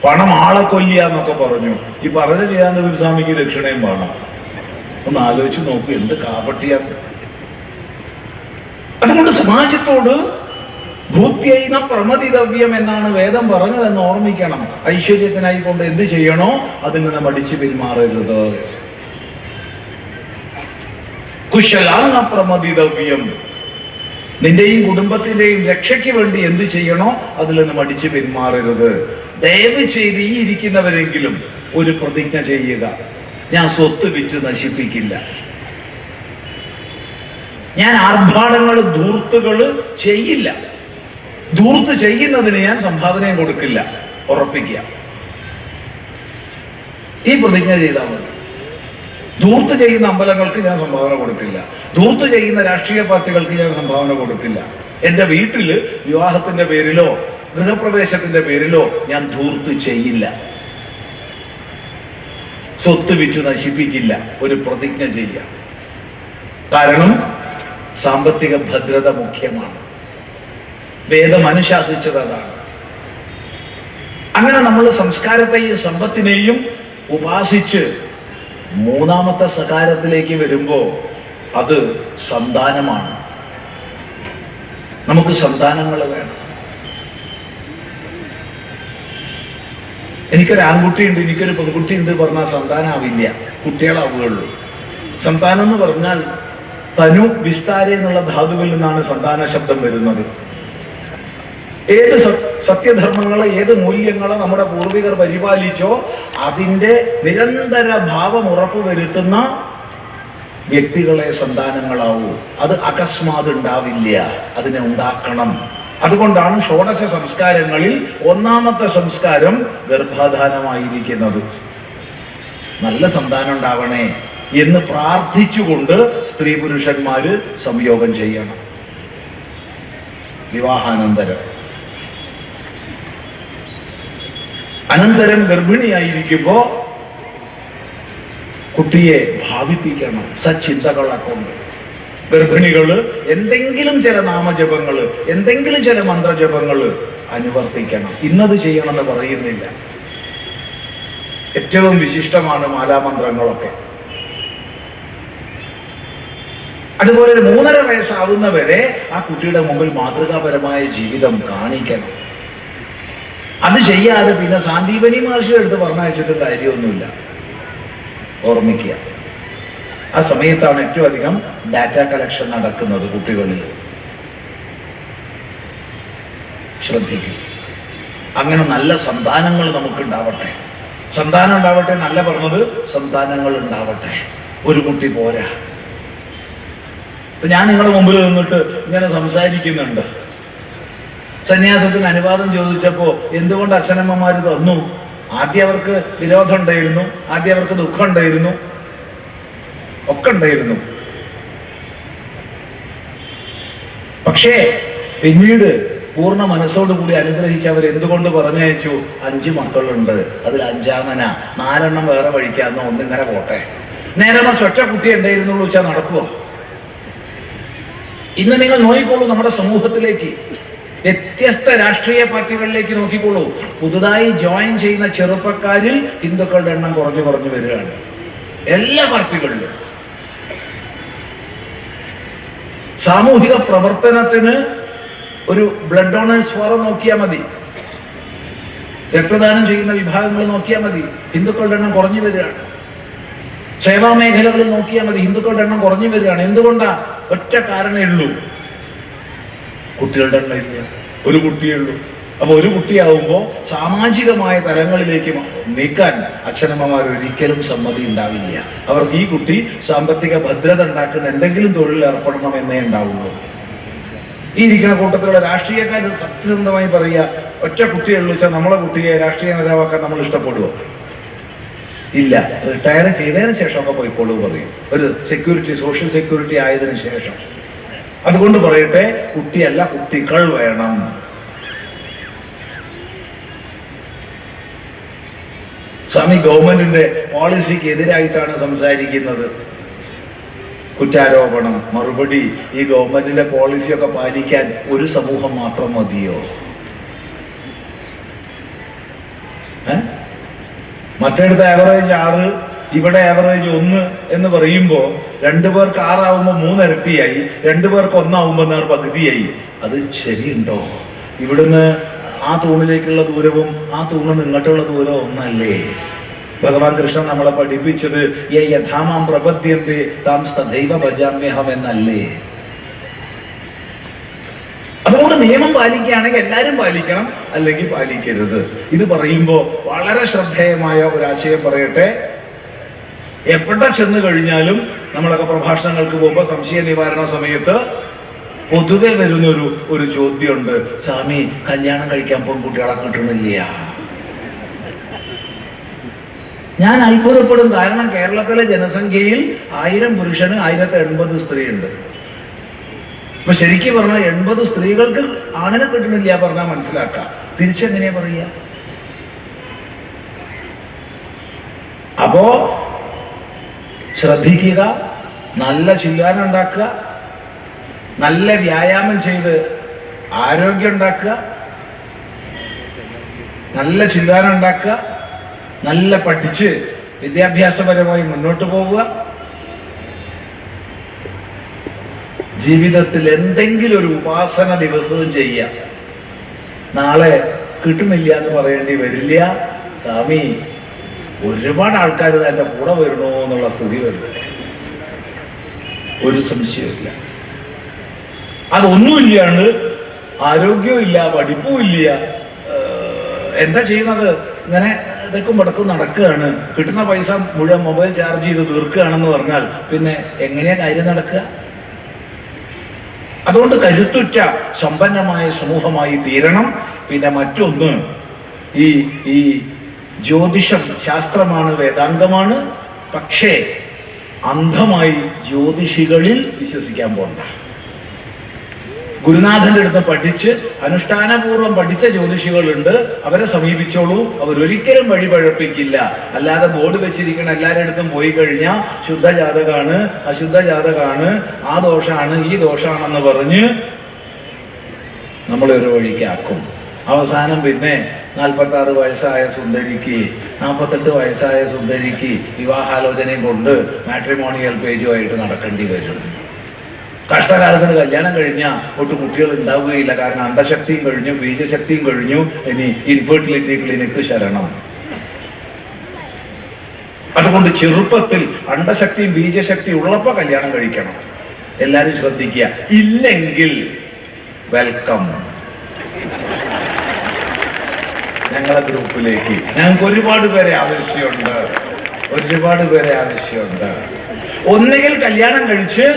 പണം ആളെ കൊല്ലുക എന്നൊക്കെ പറഞ്ഞു. ഈ പറഞ്ഞു ചെയ്യാൻ സ്വാമിക്ക് ദക്ഷിണയും വേണം. ഒന്ന് ആലോചിച്ച് നോക്കൂ, എന്ത് കാപട്യാണ്. അതുകൊണ്ട് സമാജത്തോട് ഭൂത്യൈന പ്രമതിതവ്യം എന്നാണ് വേദം പറഞ്ഞതെന്ന് ഓർമ്മിക്കണം. ഐശ്വര്യത്തിനായിക്കൊണ്ട് എന്ത് ചെയ്യണോ അതിൽ നിന്ന് മടിച്ചു പിന്മാറരുത്. കുശലാന പ്രമതിതവ്യം. നിന്റെയും കുടുംബത്തിന്റെയും രക്ഷയ്ക്ക് വേണ്ടി എന്ത് ചെയ്യണോ അതിൽ നിന്ന് മടിച്ചു പിന്മാറരുത്. ദയവ് ചെയ്ത് ഈ ഇരിക്കുന്നവരെങ്കിലും ഒരു പ്രതിജ്ഞ ചെയ്യുക. ഞാൻ സ്വത്ത് വിറ്റ് നശിപ്പിക്കില്ല. ഞാൻ ആർഭാടങ്ങള് ധൂർത്തുകള് ചെയ്യില്ല. ധൂർത്ത് ചെയ്യുന്നതിന് ഞാൻ സംഭാവനയും കൊടുക്കില്ല. ഉറപ്പിക്കുക. ഈ പ്രതിജ്ഞ ചെയ്താൽ മതി. ധൂർത്ത് ചെയ്യുന്ന അമ്പലങ്ങൾക്ക് ഞാൻ സംഭാവന കൊടുക്കില്ല. ധൂർത്ത് ചെയ്യുന്ന രാഷ്ട്രീയ പാർട്ടികൾക്ക് ഞാൻ സംഭാവന കൊടുക്കില്ല. എൻ്റെ വീട്ടില് വിവാഹത്തിന്റെ പേരിലോ ഗൃഹപ്രവേശത്തിന്റെ പേരിലോ ഞാൻ ധൂർത്ത് ചെയ്യില്ല. സ്വത്ത് വിറ്റ് നശിപ്പിക്കില്ല. ഒരു പ്രതിജ്ഞ ചെയ്യാം. കാരണം സാമ്പത്തിക ഭദ്രത മുഖ്യമാണ്. വേദം അനുശാസിച്ചത് അതാണ്. അങ്ങനെ നമ്മൾ സംസ്കാരത്തെയും സമ്പത്തിനെയും ഉപാസിച്ച് മൂന്നാമത്തെ സകാരത്തിലേക്ക് വരുമ്പോ അത് സന്താനമാണ്. നമുക്ക് സന്താനങ്ങൾ വേണം. എനിക്കൊരു ആൺകുട്ടിയുണ്ട്, എനിക്കൊരു പെൺകുട്ടിയുണ്ട് പറഞ്ഞാൽ സന്താനാവില്ല, കുട്ടികളാവുകയുള്ളൂ. സന്താനം എന്ന് പറഞ്ഞാൽ തനു വിസ്താര എന്നുള്ള ധാതുവിൽ നിന്നാണ് സന്താന ശബ്ദം വരുന്നത്. ഏത് സത്യധർമ്മങ്ങളെ ഏത് മൂല്യങ്ങളെ നമ്മുടെ പൂർവികർ പരിപാലിച്ചോ അതിൻ്റെ നിരന്തര ഭാവം ഉറപ്പുവരുത്തുന്ന വ്യക്തികളെ സന്താനങ്ങളാവൂ. അത് അകസ്മാത് ഉണ്ടാവില്ല, അതിനെ ഉണ്ടാക്കണം. അതുകൊണ്ടാണ് ഷോഡശ സംസ്കാരങ്ങളിൽ ഒന്നാമത്തെ സംസ്കാരം ഗർഭാധാനമായിരിക്കുന്നത്. നല്ല സന്താനം ഉണ്ടാവണേ എന്ന് പ്രാർത്ഥിച്ചുകൊണ്ട് സ്ത്രീ പുരുഷന്മാര് സംയോഗം ചെയ്യണം. വിവാഹാനന്തരം അനന്തരം ഗർഭിണിയായിരിക്കുമ്പോ കുട്ടിയെ ഭാവിപ്പിക്കണം സച്ചിന്തകളെ കൊണ്ട്. ഗർഭിണികള് എന്തെങ്കിലും ചില നാമജപങ്ങള്, എന്തെങ്കിലും ചില മന്ത്രജപങ്ങള് അനുവർത്തിക്കണം. ഇന്നത് ചെയ്യണമെന്ന് പറയുന്നില്ല. ഏറ്റവും വിശിഷ്ടമാണ് മാലാമന്ത്രങ്ങളൊക്കെ. അതുപോലെ 3.5 വയസ്സാവുന്നവരെ ആ കുട്ടിയുടെ മുമ്പിൽ മാതൃകാപരമായ ജീവിതം കാണിക്കണം. അത് ചെയ്യാതെ പിന്നെ സാന്ദീപനി മഹർഷിയുടെ അടുത്ത് പറഞ്ഞയച്ചിട്ട് കാര്യമൊന്നുമില്ല. ഓർമ്മിക്കുക, ആ സമയത്താണ് ഏറ്റവും അധികം ഡാറ്റ കളക്ഷൻ നടക്കുന്നത് കുട്ടികളിൽ. ശ്രദ്ധിക്കുക. അങ്ങനെ നല്ല സന്താനങ്ങൾ നമുക്കുണ്ടാവട്ടെ. സന്താനം ഉണ്ടാവട്ടെ എന്നല്ല പറഞ്ഞത്, സന്താനങ്ങൾ ഉണ്ടാവട്ടെ. ഒരു കുട്ടി പോരാ. ഞാൻ നിങ്ങളുടെ മുമ്പിൽ നിന്നിട്ട് ഇങ്ങനെ സംസാരിക്കുന്നുണ്ട്. സന്യാസത്തിന് അനുവാദം ചോദിച്ചപ്പോ എന്തുകൊണ്ട് അച്ഛനമ്മമാർ തന്നു? ആദ്യം അവർക്ക് വിരോധം ഉണ്ടായിരുന്നു, ആദ്യം അവർക്ക് ദുഃഖം ഉണ്ടായിരുന്നു, ഒക്കെ ഉണ്ടായിരുന്നു. പക്ഷേ പിന്നീട് പൂർണ്ണ മനസ്സോടുകൂടി അനുഗ്രഹിച്ച് അവർ എന്തുകൊണ്ട് പറഞ്ഞയച്ചു? 5 മക്കളുണ്ട്, അതിൽ 5-മനാ, 4 വേറെ വഴിക്കാന്നോ, ഒന്നിങ്ങനെ പോട്ടെ. നേരെ മറിച്ച് ഒറ്റ കുട്ടി ഉണ്ടായിരുന്നുള്ളൂ വെച്ചാൽ നടക്കുമോ? ഇന്ന് നിങ്ങൾ നോക്കിക്കോളൂ, നമ്മുടെ സമൂഹത്തിലേക്ക്, വ്യത്യസ്ത രാഷ്ട്രീയ പാർട്ടികളിലേക്ക് നോക്കിക്കോളൂ. പുതുതായി ജോയിൻ ചെയ്യുന്ന ചെറുപ്പക്കാരിൽ ഹിന്ദുക്കളുടെ എണ്ണം കുറഞ്ഞു വരികയാണ്. എല്ലാ പാർട്ടികളിലും. സാമൂഹിക പ്രവർത്തനത്തിന് ഒരു ബ്ലഡ് ഡോണേഴ്സ് ഫോറം നോക്കിയാൽ മതി, രക്തദാനം ചെയ്യുന്ന വിഭാഗങ്ങൾ നോക്കിയാൽ മതി, ഹിന്ദുക്കളുടെ എണ്ണം കുറഞ്ഞു വരികയാണ്. സേവാ മേഖലകളിൽ നോക്കിയാൽ മതി, ഹിന്ദുക്കളുടെ എണ്ണം കുറഞ്ഞു വരികയാണ്. എന്തുകൊണ്ടാ? ഒറ്റ കാരണമേ ഉള്ളൂ, കുട്ടികളുടെ എണ്ണം ഇല്ല. ഒരു കുട്ടിയേ ഉള്ളൂ. അപ്പൊ ഒരു കുട്ടിയാവുമ്പോൾ സാമാജികമായ തലങ്ങളിലേക്ക് നീക്കാൻ അച്ഛനമ്മമാർ ഒരിക്കലും സമ്മതി ഉണ്ടാവില്ല. അവർക്ക് ഈ കുട്ടി സാമ്പത്തിക ഭദ്രത ഉണ്ടാക്കുന്ന എന്തെങ്കിലും തൊഴിൽ ഏർപ്പെടണം എന്നേ ഉണ്ടാവുള്ളൂ. ഈ ഇരിക്കുന്ന കൂട്ടത്തിലുള്ള രാഷ്ട്രീയക്കാർ സത്യസന്ധമായി പറയുക, ഒറ്റ കുട്ടിയുള്ളൂ വെച്ചാൽ നമ്മളെ കുട്ടിയെ രാഷ്ട്രീയ നേതാവാക്കാൻ നമ്മൾ ഇഷ്ടപ്പെടുവോ? ഇല്ല. റിട്ടയർ ചെയ്തതിന് ശേഷമൊക്കെ പോയിക്കോളൂ പറയും, ഒരു സെക്യൂരിറ്റി, സോഷ്യൽ സെക്യൂരിറ്റി ആയതിനു ശേഷം. അതുകൊണ്ട് പറയട്ടെ, കുട്ടിയല്ല, കുട്ടികൾ വേണം. സ്വാമി ഗവൺമെന്റിന്റെ പോളിസിക്ക് എതിരായിട്ടാണ് സംസാരിക്കുന്നത്. കുറ്റാരോപണം, മറുപടി, ഈ ഗവൺമെന്റിന്റെ പോളിസിയൊക്കെ പാലിക്കാൻ ഒരു സമൂഹം മാത്രം മതിയോ? മറ്റിടത്ത് ആവറേജ് 6, ഇവിടെ ആവറേജ് 1 എന്ന് പറയുമ്പോൾ 2 പേർക്ക് 6 ആവുമ്പോൾ 3 ഇരട്ടിയായി, 2 പേർക്ക് 1 ആവുമ്പോൾ 4 പകുതിയായി. അത് ശരിയുണ്ടോ? ഇവിടുന്ന് ആ തൂണിലേക്കുള്ള ദൂരവും ആ തൂണിൽ നിങ്ങോട്ടുള്ള ദൂരവും ഒന്നല്ലേ? ഭഗവാൻ കൃഷ്ണൻ നമ്മളെ പഠിപ്പിച്ചത് യഥാമാം പ്രപദ്യന്തെ താം തഥൈവ ഭജാമ്യഹം എന്നല്ലേ? അതുകൊണ്ട് നിയമം പാലിക്കുകയാണെങ്കിൽ എല്ലാവരും പാലിക്കണം, അല്ലെങ്കിൽ പാലിക്കരുത്. ഇത് പറയുമ്പോൾ വളരെ ശ്രദ്ധേയമായ ഒരാശയം പറയട്ടെ. എവിടെ ചെന്ന് കഴിഞ്ഞാലും നമ്മളൊക്കെ പ്രഭാഷണങ്ങൾക്ക് പോകുമ്പോൾ സംശയ നിവാരണ സമയത്ത് പൊതുവെ വരുന്നൊരു ഒരു ചോദ്യമുണ്ട്, സ്വാമി കല്യാണം കഴിക്കാൻ പെൺകുട്ടികളെ കിട്ടണില്ല. ഞാൻ അത്ഭുതപ്പെടും. കാരണം കേരളത്തിലെ ജനസംഖ്യയിൽ 1000 പുരുഷന് 1080 സ്ത്രീയുണ്ട്. അപ്പൊ ശരിക്കും പറഞ്ഞാൽ 80 സ്ത്രീകൾക്ക് ആണിനെ കിട്ടണില്ല പറഞ്ഞാൽ മനസ്സിലാക്കാം. തിരിച്ചെങ്ങനെയാ പറയുക? അപ്പോ ശ്രദ്ധിക്കുക, നല്ല ചിന്താനം ഉണ്ടാക്കുക, നല്ല വ്യായാമം ചെയ്ത് ആരോഗ്യം ഉണ്ടാക്കുക, നല്ല ചിന്താനം ഉണ്ടാക്കുക, നല്ല പഠിച്ച് വിദ്യാഭ്യാസപരമായി മുന്നോട്ട് പോവുക. ജീവിതത്തിൽ എന്തെങ്കിലും ഒരു ഉപാസന ദിവസവും ചെയ്യാം. നാളെ കിട്ടുന്നില്ല എന്ന് പറയേണ്ടി വരില്ല. സ്വാമി ഒരുപാട് ആൾക്കാർ എൻ്റെ കൂടെ വരണോ എന്നുള്ള സ്ഥിതി വരുന്നത് ഒരു സംശയമില്ല. അതൊന്നുമില്ലാണ്ട് ആരോഗ്യവും ഇല്ല, പഠിപ്പും ഇല്ല, എന്താ ചെയ്യുന്നത്? ഇങ്ങനെ ഇതൊക്കെ മുടക്കം നടക്കുകയാണ്. കിട്ടുന്ന പൈസ മുഴുവൻ മൊബൈൽ ചാർജ് ചെയ്ത് തീർക്കുകയാണെന്ന് പറഞ്ഞാൽ പിന്നെ എങ്ങനെയാ കാര്യം നടക്കുക? അതുകൊണ്ട് കരുത്തുറ്റ സമ്പന്നമായ സമൂഹമായി തീരണം. പിന്നെ മറ്റൊന്ന്, ഈ ജ്യോതിഷം ശാസ്ത്രമാണ്, വേദാന്തമാണ്. പക്ഷേ അന്ധമായി ജ്യോതിഷികളിൽ വിശ്വസിക്കാൻ പോണ്ട. ഗുരുനാഥന്റെ അടുത്ത് പഠിച്ച് അനുഷ്ഠാനപൂർവ്വം പഠിച്ച ജ്യോതിഷികളുണ്ട്, അവരെ സമീപിച്ചോളൂ. അവരൊരിക്കലും വഴി പഴപ്പിക്കില്ല. അല്ലാതെ ബോർഡ് വെച്ചിരിക്കണം എല്ലാവരുടെ അടുത്തും പോയി കഴിഞ്ഞാൽ ശുദ്ധ ജാതകാണ്, അശുദ്ധ ജാതകാണ്, ആ ദോഷാണ്, ഈ ദോഷാണെന്ന് പറഞ്ഞ് നമ്മളൊരു വഴിക്കാക്കും. അവസാനം പിന്നെ 46 വയസ്സായ സുന്ദരിക്ക് 48 വയസ്സായ സുന്ദരിക്ക് വിവാഹാലോചനയും കൊണ്ട് മാട്രിമോണിയൽ പേജുമായിട്ട് നടക്കേണ്ടി വരും. കഷ്ടകാലത്തിന് കല്യാണം കഴിഞ്ഞാൽ ഒട്ട് കുട്ടികൾ ഉണ്ടാവുകയില്ല. കാരണം അന്ധശക്തിയും കഴിഞ്ഞു, ബീജശക്തിയും കഴിഞ്ഞു, ഇനി ഇൻഫെർട്ടിലിറ്റി ക്ലിനിക്ക് ശരണം. അതുകൊണ്ട് ചെറുപ്പത്തിൽ അണ്ടശക്തിയും ബീജശക്തിയും ഉള്ളപ്പോൾ കല്യാണം കഴിക്കണം. എല്ലാരും ശ്രദ്ധിക്കുക. ഇല്ലെങ്കിൽ വെൽക്കം ഞങ്ങളെ ഗ്രൂപ്പിലേക്ക്. ഞങ്ങൾക്ക് ഒരുപാട് പേരെ ആവശ്യമുണ്ട്. ഒന്നുകിൽ കല്യാണം കഴിച്ച്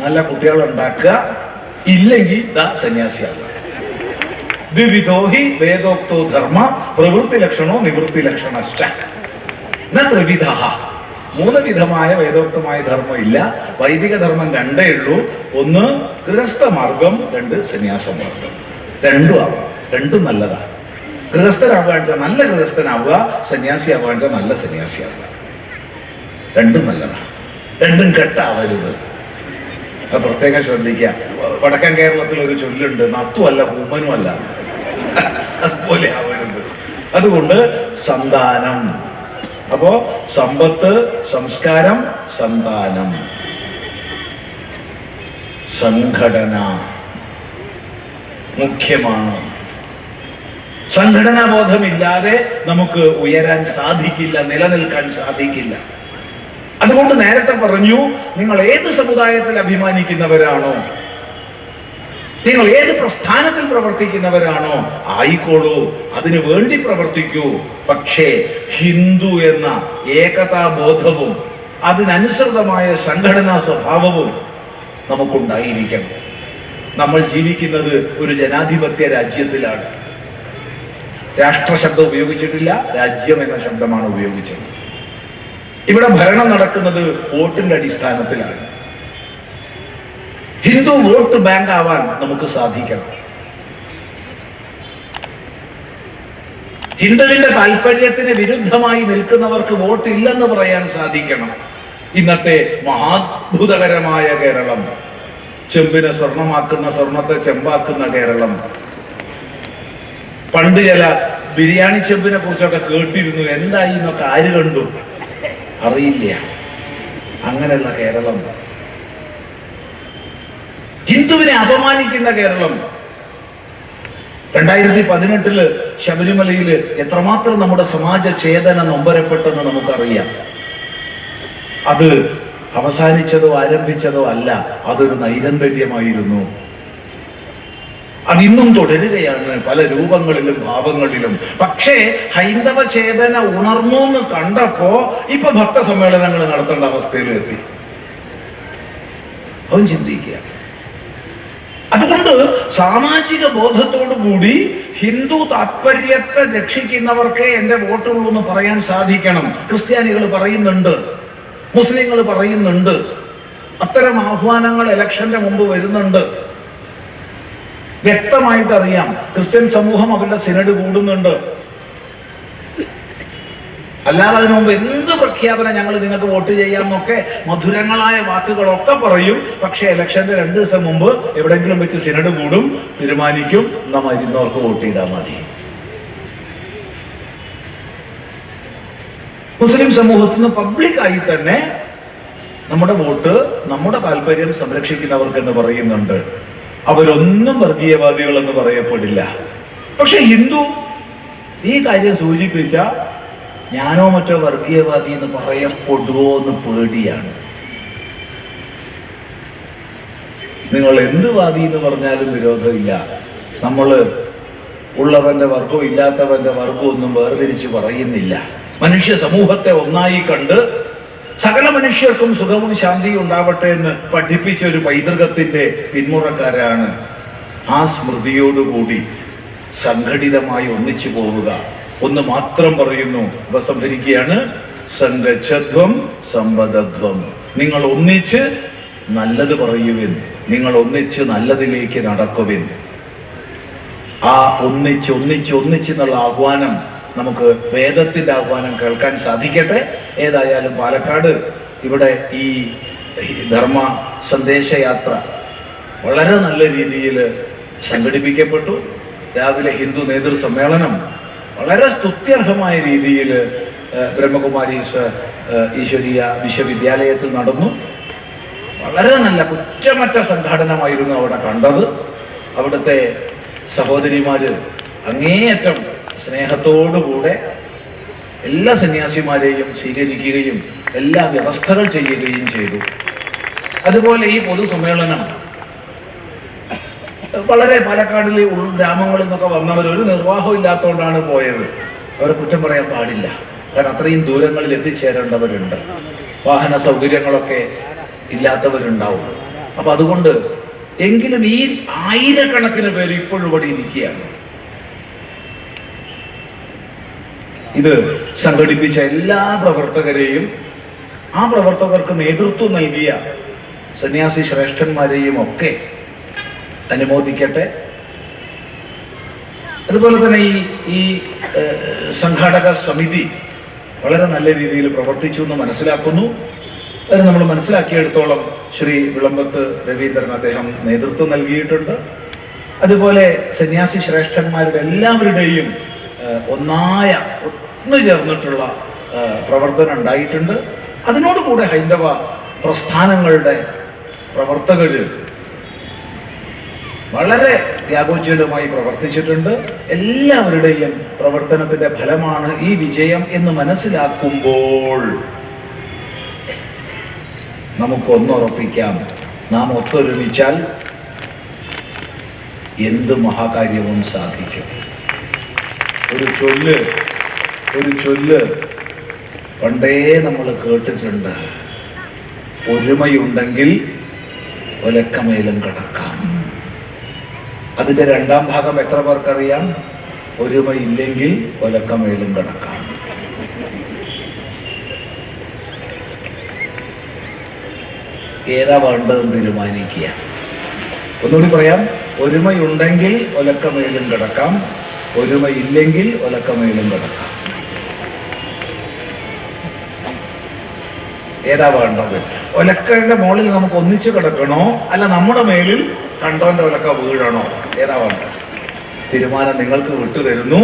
നല്ല കുട്ടികൾ ഉണ്ടാക്കുക, ഇല്ലെങ്കിൽ സന്യാസിയാവുക. ദ്വിവിധോഹി വേദോക്തോ ധർമ്മ പ്രവൃത്തി ലക്ഷണോ നിവൃത്തി ലക്ഷണശ്ച ന ത്രിവിധ. 3 വിധമായ വേദോക്തമായ ധർമ്മം ഇല്ല. വൈദിക ധർമ്മം 2 ഉള്ളൂ. 1 ഗൃഹസ്ഥ മാർഗം, 2 സന്യാസ മാർഗം. 2 ആവാം, 2 നല്ലതാണ്. ഗൃഹസ്ഥനാവുക നല്ല ഗൃഹസ്ഥനാവുക, സന്യാസിയാവുക നല്ല സന്യാസിയാവുക. 2 നല്ലതാണ്. 2 കെട്ടാവരുത്. അത് പ്രത്യേകം ശ്രദ്ധിക്കുക. വടക്കൻ കേരളത്തിൽ ഒരു ചൊല്ലുണ്ട്, നത്തുമല്ല പൂമനുമല്ല, അതുപോലെ ആവരുത്. അതുകൊണ്ട് സന്താനം. അപ്പോ സമ്പത്ത്, സംസ്കാരം, സന്താനം, സംഘടന മുഖ്യമാണ്. സംഘടനാ ബോധമില്ലാതെ നമുക്ക് ഉയരാൻ സാധിക്കില്ല, നിലനിൽക്കാൻ സാധിക്കില്ല. അതുകൊണ്ട് നേരത്തെ പറഞ്ഞു, നിങ്ങൾ ഏത് സമുദായത്തിൽ അഭിമാനിക്കുന്നവരാണോ, നിങ്ങൾ ഏത് പ്രസ്ഥാനത്തിൽ പ്രവർത്തിക്കുന്നവരാണോ ആയിക്കോളൂ, അതിനു വേണ്ടി പ്രവർത്തിക്കൂ. പക്ഷേ ഹിന്ദു എന്ന ഏകതാബോധവും അതിനനുസൃതമായ സംഘടനാ സ്വഭാവവും നമുക്കുണ്ടായിരിക്കണം. നമ്മൾ ജീവിക്കുന്നത് ഒരു ജനാധിപത്യ രാജ്യത്തിലാണ്. രാഷ്ട്രശബ്ദം ഉപയോഗിച്ചിട്ടില്ല, രാജ്യം എന്ന ശബ്ദമാണ് ഉപയോഗിച്ചത്. ഇവിടെ ഭരണം നടക്കുന്നത് വോട്ടിന്റെ അടിസ്ഥാനത്തിലാണ്. ഹിന്ദു വോട്ട് ബാങ്ക് ആവാൻ നമുക്ക് സാധിക്കണം. ഹിന്ദുവിന്റെ താല്പര്യത്തിന് വിരുദ്ധമായി നിൽക്കുന്നവർക്ക് വോട്ട് ഇല്ലെന്ന് പറയാൻ സാധിക്കണം. ഇന്നത്തെ മഹാത്ഭുതകരമായ കേരളം, ചെമ്പിനെ സ്വർണമാക്കുന്ന, സ്വർണത്തെ ചെമ്പാക്കുന്ന കേരളം. പണ്ട് ചില ബിരിയാണി ചെമ്പിനെ കുറിച്ചൊക്കെ കേട്ടിരുന്നു, എന്തായി എന്നൊക്കെ ആര് കണ്ടു അറിയില്ല. അങ്ങനെയുള്ള കേരളം, ഹിന്ദുവിനെ അപമാനിക്കുന്ന കേരളം. 2018 ശബരിമലയില് എത്രമാത്രം നമ്മുടെ സമാജ ചേതന നൊമ്പരപ്പെട്ടെന്ന് നമുക്കറിയാം. അത് അവസാനിച്ചതോ ആരംഭിച്ചതോ അല്ല, അതൊരു നൈരന്തര്യമായിരുന്നു. അതിന്നും തുടരുകയാണ് പല രൂപങ്ങളിലും ഭാവങ്ങളിലും. പക്ഷേ ഹൈന്ദവ ചേതന ഉണർന്നു എന്ന് കണ്ടപ്പോ ഇപ്പൊ ഭക്തസമ്മേളനങ്ങൾ നടത്തേണ്ട അവസ്ഥയിലും എത്തി. അവൻ ചിന്തിക്കുക. അതുകൊണ്ട് സാമാജിക ബോധത്തോടു കൂടി ഹിന്ദു താത്പര്യത്തെ രക്ഷിക്കുന്നവർക്കേ എന്റെ വോട്ടുള്ളൂ എന്ന് പറയാൻ സാധിക്കണം. ക്രിസ്ത്യാനികൾ പറയുന്നുണ്ട്, മുസ്ലിങ്ങൾ പറയുന്നുണ്ട്. അത്തരം ആഹ്വാനങ്ങൾ ഇലക്ഷന്റെ മുമ്പ് വരുന്നുണ്ട്. വ്യക്തമായിട്ട് അറിയാം. ക്രിസ്ത്യൻ സമൂഹം അവരുടെ സിനഡ് കൂടുന്നുണ്ട്. അല്ലാതെ അതിനു മുമ്പ് എന്ത് പ്രഖ്യാപനം ഞങ്ങൾ നിങ്ങൾക്ക് വോട്ട് ചെയ്യാമെന്നൊക്കെ മധുരങ്ങളായ വാക്കുകളൊക്കെ പറയും. പക്ഷെ ഇലക്ഷന്റെ 2 ദിവസം മുമ്പ് എവിടെയെങ്കിലും വെച്ച് സിനഡ് കൂടും, തീരുമാനിക്കും നാം ഇരുന്നവർക്ക് വോട്ട് ചെയ്താൽ മതി. മുസ്ലിം സമൂഹത്തിൽ നിന്ന് പബ്ലിക്കായി തന്നെ നമ്മുടെ വോട്ട്, നമ്മുടെ താല്പര്യം സംരക്ഷിക്കുന്നവർക്ക് എന്ന് പറയുന്നുണ്ട്. അവരൊന്നും വർഗീയവാദികൾ എന്ന് പറയപ്പെടില്ല. പക്ഷെ ഹിന്ദു ഈ കാര്യം സൂചിപ്പിച്ച ഞാനോ മറ്റോ വർഗീയവാദി എന്ന് പറയപ്പെടുവോ എന്ന് പേടിയാണ്. നിങ്ങൾ എന്ത് വാദി എന്ന് പറഞ്ഞാലും വിരോധമില്ല. നമ്മൾ ഉള്ളവന്റെ വർഗവും ഇല്ലാത്തവന്റെ വർഗവും ഒന്നും വേർതിരിച്ച് പറയുന്നില്ല. മനുഷ്യ സമൂഹത്തെ ഒന്നായി കണ്ട് സകല മനുഷ്യർക്കും സുഖവും ശാന്തിയും ഉണ്ടാവട്ടെ എന്ന് പഠിപ്പിച്ച ഒരു പൈതൃകത്തിന്റെ പിന്മുറക്കാരാണ്. ആ സ്മൃതിയോടുകൂടി സംഘടിതമായി ഒന്നിച്ചു പോവുക. ഒന്ന് മാത്രം പറയുന്നു, ഉപസംഹരിക്കുകയാണ്. സംഗച്ഛധ്വം സമ്പദധ്വം. നിങ്ങൾ ഒന്നിച്ച് നല്ലത് പറയുവിൻ, നിങ്ങൾ ഒന്നിച്ച് നല്ലതിലേക്ക് നടക്കുവിൻ. ആ ഒന്നിച്ച് എന്നുള്ള ആഹ്വാനം നമുക്ക് വേദത്തിന്റെ ആഹ്വാനം കേൾക്കാൻ സാധിക്കട്ടെ. ഏതായാലും പാലക്കാട് ഇവിടെ ഈ ധർമ്മ സന്ദേശയാത്ര വളരെ നല്ല രീതിയിൽ സംഘടിപ്പിക്കപ്പെട്ടു. രാവിലെ ഹിന്ദു നേതൃസമ്മേളനം വളരെ സ്തുത്യർഹമായ രീതിയിൽ ബ്രഹ്മകുമാരീസ് ഈശ്വരീയ വിശ്വവിദ്യാലയത്തിൽ നടന്നു. വളരെ നല്ല കുറ്റമറ്റ സംഘാടനമായിരുന്നു അവിടെ കണ്ടത്. അവിടുത്തെ സഹോദരിമാര് അങ്ങേയറ്റം സ്നേഹത്തോടുകൂടെ എല്ലാ സന്യാസിമാരെയും സ്വീകരിക്കുകയും എല്ലാ വ്യവസ്ഥകൾ ചെയ്യുകയും ചെയ്തു. അതുപോലെ ഈ പൊതുസമ്മേളനം വളരെ പാലക്കാടിലെ ഗ്രാമങ്ങളിൽ നിന്നൊക്കെ വന്നവർ ഒരു നിർവാഹം ഇല്ലാത്തതുകൊണ്ടാണ് പോയത്. അവരെ കുറ്റം പറയാൻ പാടില്ല. കാരണം അത്രയും ദൂരങ്ങളിൽ എത്തിച്ചേരേണ്ടവരുണ്ട്, വാഹന സൗകര്യങ്ങളൊക്കെ ഇല്ലാത്തവരുണ്ടാവും. അപ്പൊ അതുകൊണ്ട് എങ്കിലും ഈ ആയിരക്കണക്കിന് പേര് ഇപ്പോഴും ഇവിടെ ഇരിക്കുകയാണ്. ഇത് സംഘടിപ്പിച്ച എല്ലാ പ്രവർത്തകരെയും ആ പ്രവർത്തകർക്ക് നേതൃത്വം നൽകിയ സന്യാസി ശ്രേഷ്ഠന്മാരെയും ഒക്കെ അനുമോദിക്കട്ടെ. അതുപോലെ തന്നെ ഈ സംഘാടക സമിതി വളരെ നല്ല രീതിയിൽ പ്രവർത്തിച്ചു എന്ന് മനസ്സിലാക്കുന്നു. അത് നമ്മൾ മനസ്സിലാക്കിയെടുത്തോളം ശ്രീ വിളമ്പത്ത് രവീന്ദ്രൻ അദ്ദേഹം നേതൃത്വം നൽകിയിട്ടുണ്ട്. അതുപോലെ സന്യാസി ശ്രേഷ്ഠന്മാരുടെ എല്ലാവരുടെയും ഒന്നു ചേർന്നിട്ടുള്ള പ്രവർത്തനം ഉണ്ടായിട്ടുണ്ട്. അതിനോടുകൂടെ ഹൈന്ദവ പ്രസ്ഥാനങ്ങളുടെ പ്രവർത്തകര് വളരെ ത്യാഗോജ്വലമായി പ്രവർത്തിച്ചിട്ടുണ്ട്. എല്ലാവരുടെയും പ്രവർത്തനത്തിന്റെ ഫലമാണ് ഈ വിജയം എന്ന് മനസ്സിലാക്കുമ്പോൾ നമുക്കൊന്നുറപ്പിക്കാം, നാം ഒത്തൊരുമിച്ചാൽ എന്ത് മഹാകാര്യവും സാധിക്കും. ഒരു ചൊല്ല് പണ്ടേ നമ്മൾ കേട്ടിട്ടുണ്ട്, ഒരുമയുണ്ടെങ്കിൽ ഒലക്കമേലും കടക്കാം. അതിന്റെ രണ്ടാം ഭാഗം എത്ര പേർക്കറിയാം? ഒരുമയില്ലെങ്കിൽ ഒലക്കമേലും കടക്കാം. ഏതാ വേണ്ടതെന്ന് തീരുമാനിക്കുക. ഒന്നുകൂടി പറയാം, ഒരുമയുണ്ടെങ്കിൽ ഒലക്കമേലും കിടക്കാം, ഒരുമയില്ലെങ്കിൽ ഒലക്കമേലും കിടക്കാം. ഏതാ വേണ്ടത്? ഒലക്കന്റെ മുകളിൽ നമുക്ക് ഒന്നിച്ചു കിടക്കണോ, അല്ല നമ്മുടെ മേലിൽ കണ്ടോന്റെ ഒലക്ക വീഴണോ? ഏതാ വേണ്ടത്? തീരുമാനം നിങ്ങൾക്ക് വിട്ടുതരുന്നു.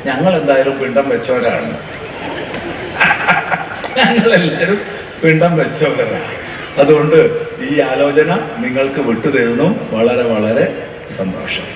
ഞങ്ങൾ എന്തായാലും പിണ്ടം വെച്ചവരാണ്. ഞങ്ങളെല്ലാവരും പിണ്ടം വെച്ചവരാണ്. അതുകൊണ്ട് ഈ ആലോചന നിങ്ങൾക്ക് വിട്ടുതരുന്നു. വളരെ വളരെ സന്തോഷം.